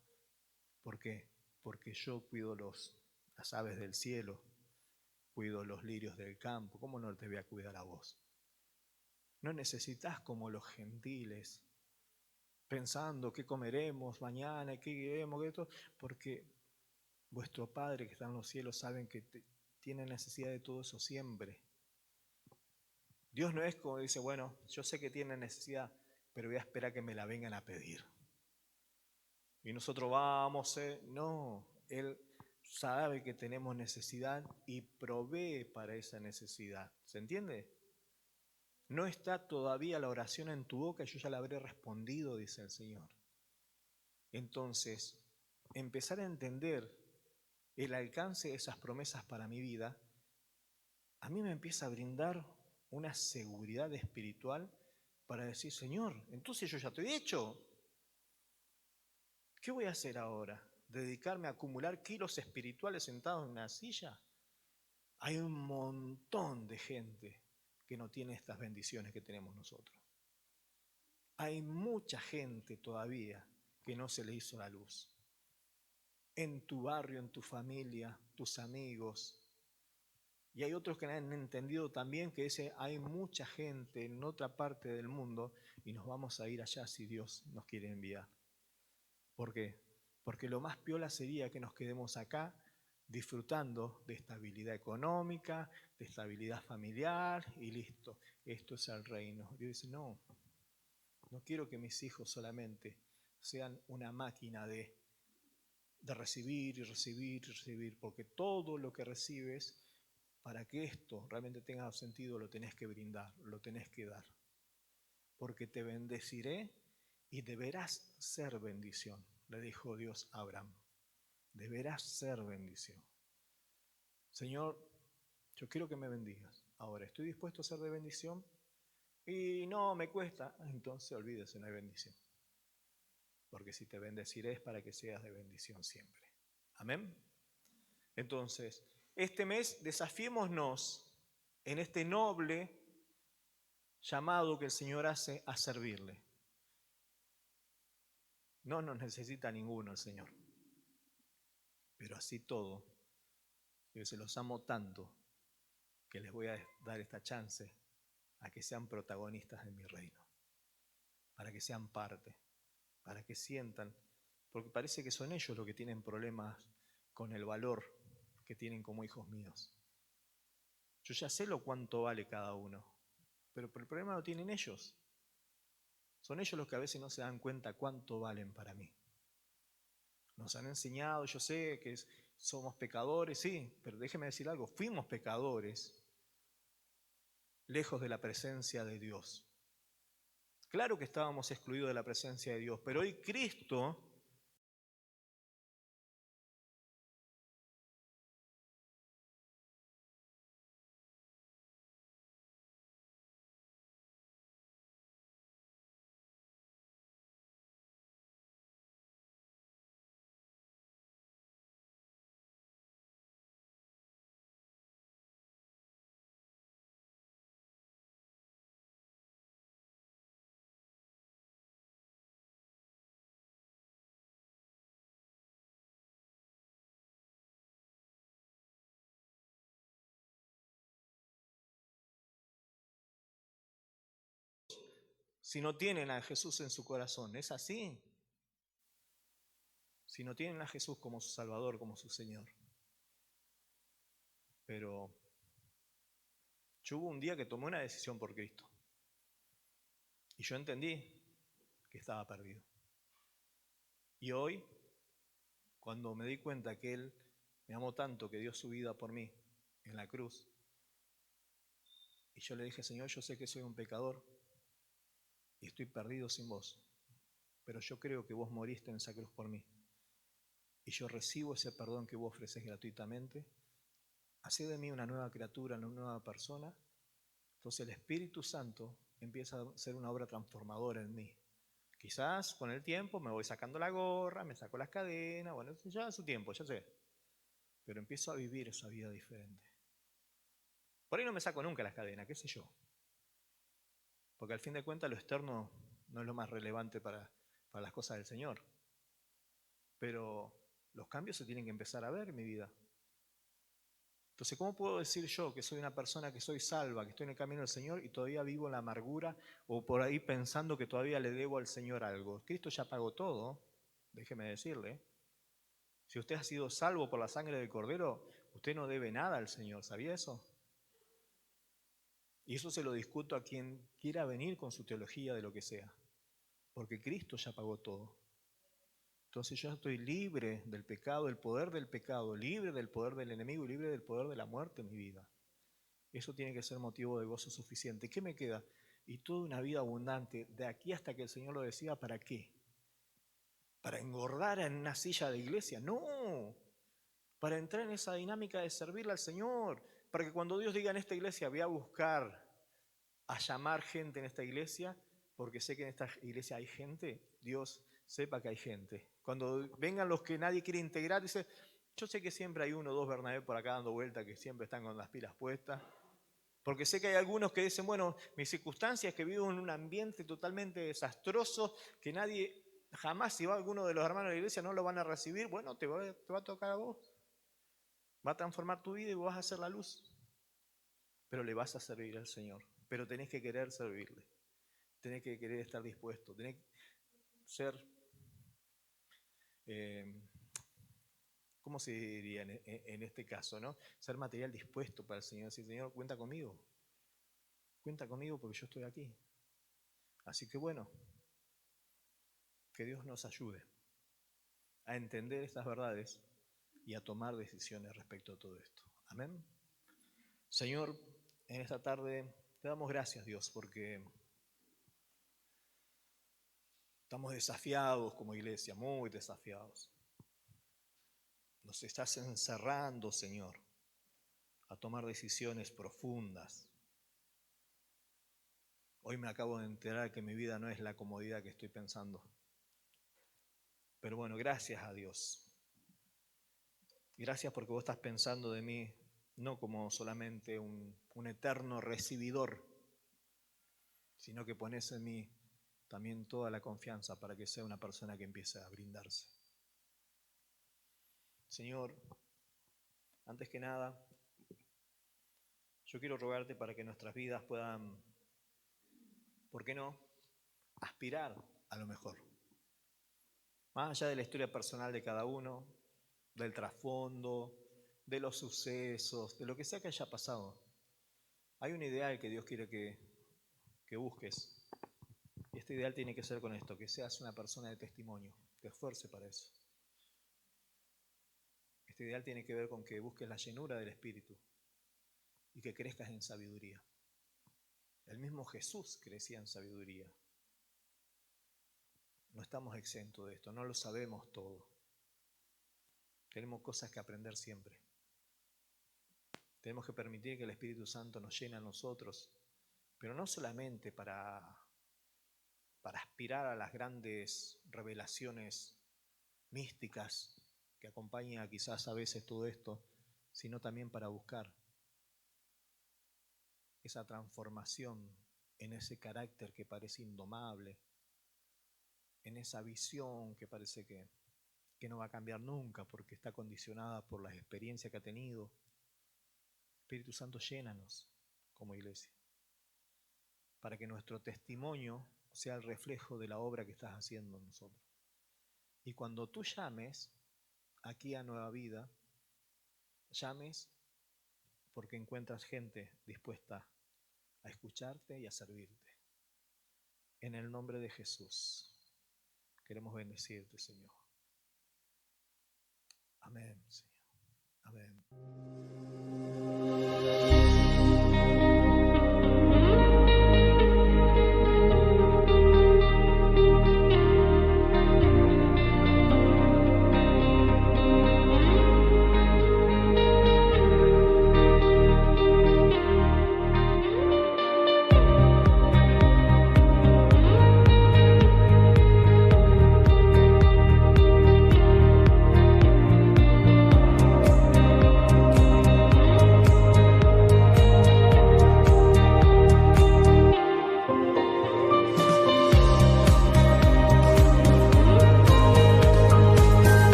¿Por qué? Porque yo cuido las aves del cielo, cuido los lirios del campo. ¿Cómo no te voy a cuidar a vos? No necesitas como los gentiles, pensando qué comeremos mañana, qué iremos, qué esto, porque vuestro Padre que está en los cielos saben que tiene necesidad de todo eso siempre. Dios no es como dice, bueno, yo sé que tiene necesidad, pero voy a esperar que me la vengan a pedir. Y nosotros vamos, no, Él sabe que tenemos necesidad y provee para esa necesidad. ¿Se entiende? No está todavía la oración en tu boca, yo ya la habré respondido, dice el Señor. Entonces, empezar a entender el alcance de esas promesas para mi vida, a mí me empieza a brindar una seguridad espiritual para decir, Señor, entonces yo ya estoy hecho. ¿Qué voy a hacer ahora? ¿Dedicarme a acumular kilos espirituales sentados en una silla? Hay un montón de gente que no tiene estas bendiciones que tenemos nosotros. Hay mucha gente todavía que no se le hizo la luz. En tu barrio, en tu familia, tus amigos. Y hay otros que han entendido también que hay mucha gente en otra parte del mundo y nos vamos a ir allá si Dios nos quiere enviar. ¿Por qué? Porque lo más piola sería que nos quedemos acá disfrutando de estabilidad económica, de estabilidad familiar y listo. Esto es el reino. Dios dice, no, no quiero que mis hijos solamente sean una máquina de recibir y recibir y recibir, porque todo lo que recibes, para que esto realmente tenga sentido, lo tenés que brindar, lo tenés que dar. Porque te bendeciré y deberás ser bendición, le dijo Dios a Abraham. Deberás ser bendición. Señor, yo quiero que me bendigas. Ahora, ¿estoy dispuesto a ser de bendición? Y no, me cuesta. Entonces olvídese, no hay bendición. Porque si te bendeciré es para que seas de bendición siempre. Amén. Entonces, este mes desafiémonos en este noble llamado que el Señor hace a servirle. No nos necesita ninguno el Señor. Pero así todo, yo se los amo tanto que les voy a dar esta chance a que sean protagonistas de mi reino. Para que sean parte, para que sientan, porque parece que son ellos los que tienen problemas con el valor que tienen como hijos míos. Yo ya sé lo cuánto vale cada uno, pero el problema lo tienen ellos. Son ellos los que a veces no se dan cuenta cuánto valen para mí. Nos han enseñado, yo sé que somos pecadores, sí, pero déjeme decir algo, fuimos pecadores lejos de la presencia de Dios. Claro que estábamos excluidos de la presencia de Dios, pero hoy Cristo si no tienen a Jesús en su corazón. ¿Es así? Si no tienen a Jesús como su Salvador, como su Señor. Pero yo hubo un día que tomé una decisión por Cristo. Y yo entendí que estaba perdido. Y hoy, cuando me di cuenta que Él me amó tanto, que dio su vida por mí en la cruz, y yo le dije, Señor, yo sé que soy un pecador y estoy perdido sin vos, pero yo creo que vos moriste en esa cruz por mí. Y yo recibo ese perdón que vos ofreces gratuitamente. Hacé de mí una nueva criatura, una nueva persona. Entonces el Espíritu Santo empieza a hacer una obra transformadora en mí. Quizás con el tiempo me voy sacando la gorra, me saco las cadenas, bueno, ya es su tiempo, ya sé. Pero empiezo a vivir esa vida diferente. Por ahí no me saco nunca las cadenas, qué sé yo. Porque al fin de cuentas lo externo no es lo más relevante para las cosas del Señor. Pero los cambios se tienen que empezar a ver en mi vida. Entonces, ¿cómo puedo decir yo que soy una persona que soy salva, que estoy en el camino del Señor y todavía vivo en la amargura o por ahí pensando que todavía le debo al Señor algo? Cristo ya pagó todo, déjeme decirle. Si usted ha sido salvo por la sangre del Cordero, usted no debe nada al Señor, ¿sabía eso? Y eso se lo discuto a quien quiera venir con su teología de lo que sea, porque Cristo ya pagó todo. Entonces yo estoy libre del pecado, del poder del pecado, libre del poder del enemigo y libre del poder de la muerte en mi vida. Eso tiene que ser motivo de gozo suficiente. ¿Qué me queda? Y toda una vida abundante, de aquí hasta que el Señor lo decida, ¿para qué? ¿Para engordar en una silla de iglesia? No, para entrar en esa dinámica de servirle al Señor, para que cuando Dios diga en esta iglesia, voy a buscar a llamar gente en esta iglesia, porque sé que en esta iglesia hay gente, Dios sepa que hay gente. Cuando vengan los que nadie quiere integrar, dice, yo sé que siempre hay uno o dos Bernabé por acá dando vuelta que siempre están con las pilas puestas, porque sé que hay algunos que dicen, bueno, mi circunstancia es que vivo en un ambiente totalmente desastroso, que nadie, jamás si va alguno de los hermanos de la iglesia no lo van a recibir, bueno, te va a tocar a vos, va a transformar tu vida y vos vas a hacer la luz, pero le vas a servir al Señor, pero tenés que querer servirle. Tenés que querer estar dispuesto, tenés que ser, ¿cómo se diría en este caso, no? Ser material dispuesto para el Señor, decir, Señor, cuenta conmigo porque yo estoy aquí. Así que bueno, que Dios nos ayude a entender estas verdades y a tomar decisiones respecto a todo esto. Amén. Señor, en esta tarde te damos gracias, Dios, porque estamos desafiados como iglesia, muy desafiados. Nos estás encerrando, Señor, a tomar decisiones profundas. Hoy me acabo de enterar que mi vida no es la comodidad que estoy pensando. Pero bueno, gracias a Dios. Gracias porque vos estás pensando de mí no como solamente un eterno recibidor, sino que pones en mí también toda la confianza para que sea una persona que empiece a brindarse. Señor, antes que nada, yo quiero rogarte para que nuestras vidas puedan, ¿por qué no?, aspirar a lo mejor. Más allá de la historia personal de cada uno, del trasfondo, de los sucesos, de lo que sea que haya pasado, hay un ideal que Dios quiere que busques. Y este ideal tiene que ser con esto, que seas una persona de testimonio, te esfuerce para eso. Este ideal tiene que ver con que busques la llenura del Espíritu y que crezcas en sabiduría. El mismo Jesús crecía en sabiduría. No estamos exentos de esto, no lo sabemos todo. Tenemos cosas que aprender siempre. Tenemos que permitir que el Espíritu Santo nos llene a nosotros, pero no solamente para aspirar a las grandes revelaciones místicas que acompañan quizás a veces todo esto, sino también para buscar esa transformación en ese carácter que parece indomable, en esa visión que parece que no va a cambiar nunca porque está condicionada por las experiencias que ha tenido. Espíritu Santo, llénanos como iglesia, para que nuestro testimonio sea el reflejo de la obra que estás haciendo en nosotros. Y cuando tú llames aquí a Nueva Vida, llames porque encuentras gente dispuesta a escucharte y a servirte. En el nombre de Jesús, queremos bendecirte, Señor. Amén, Señor. Amén.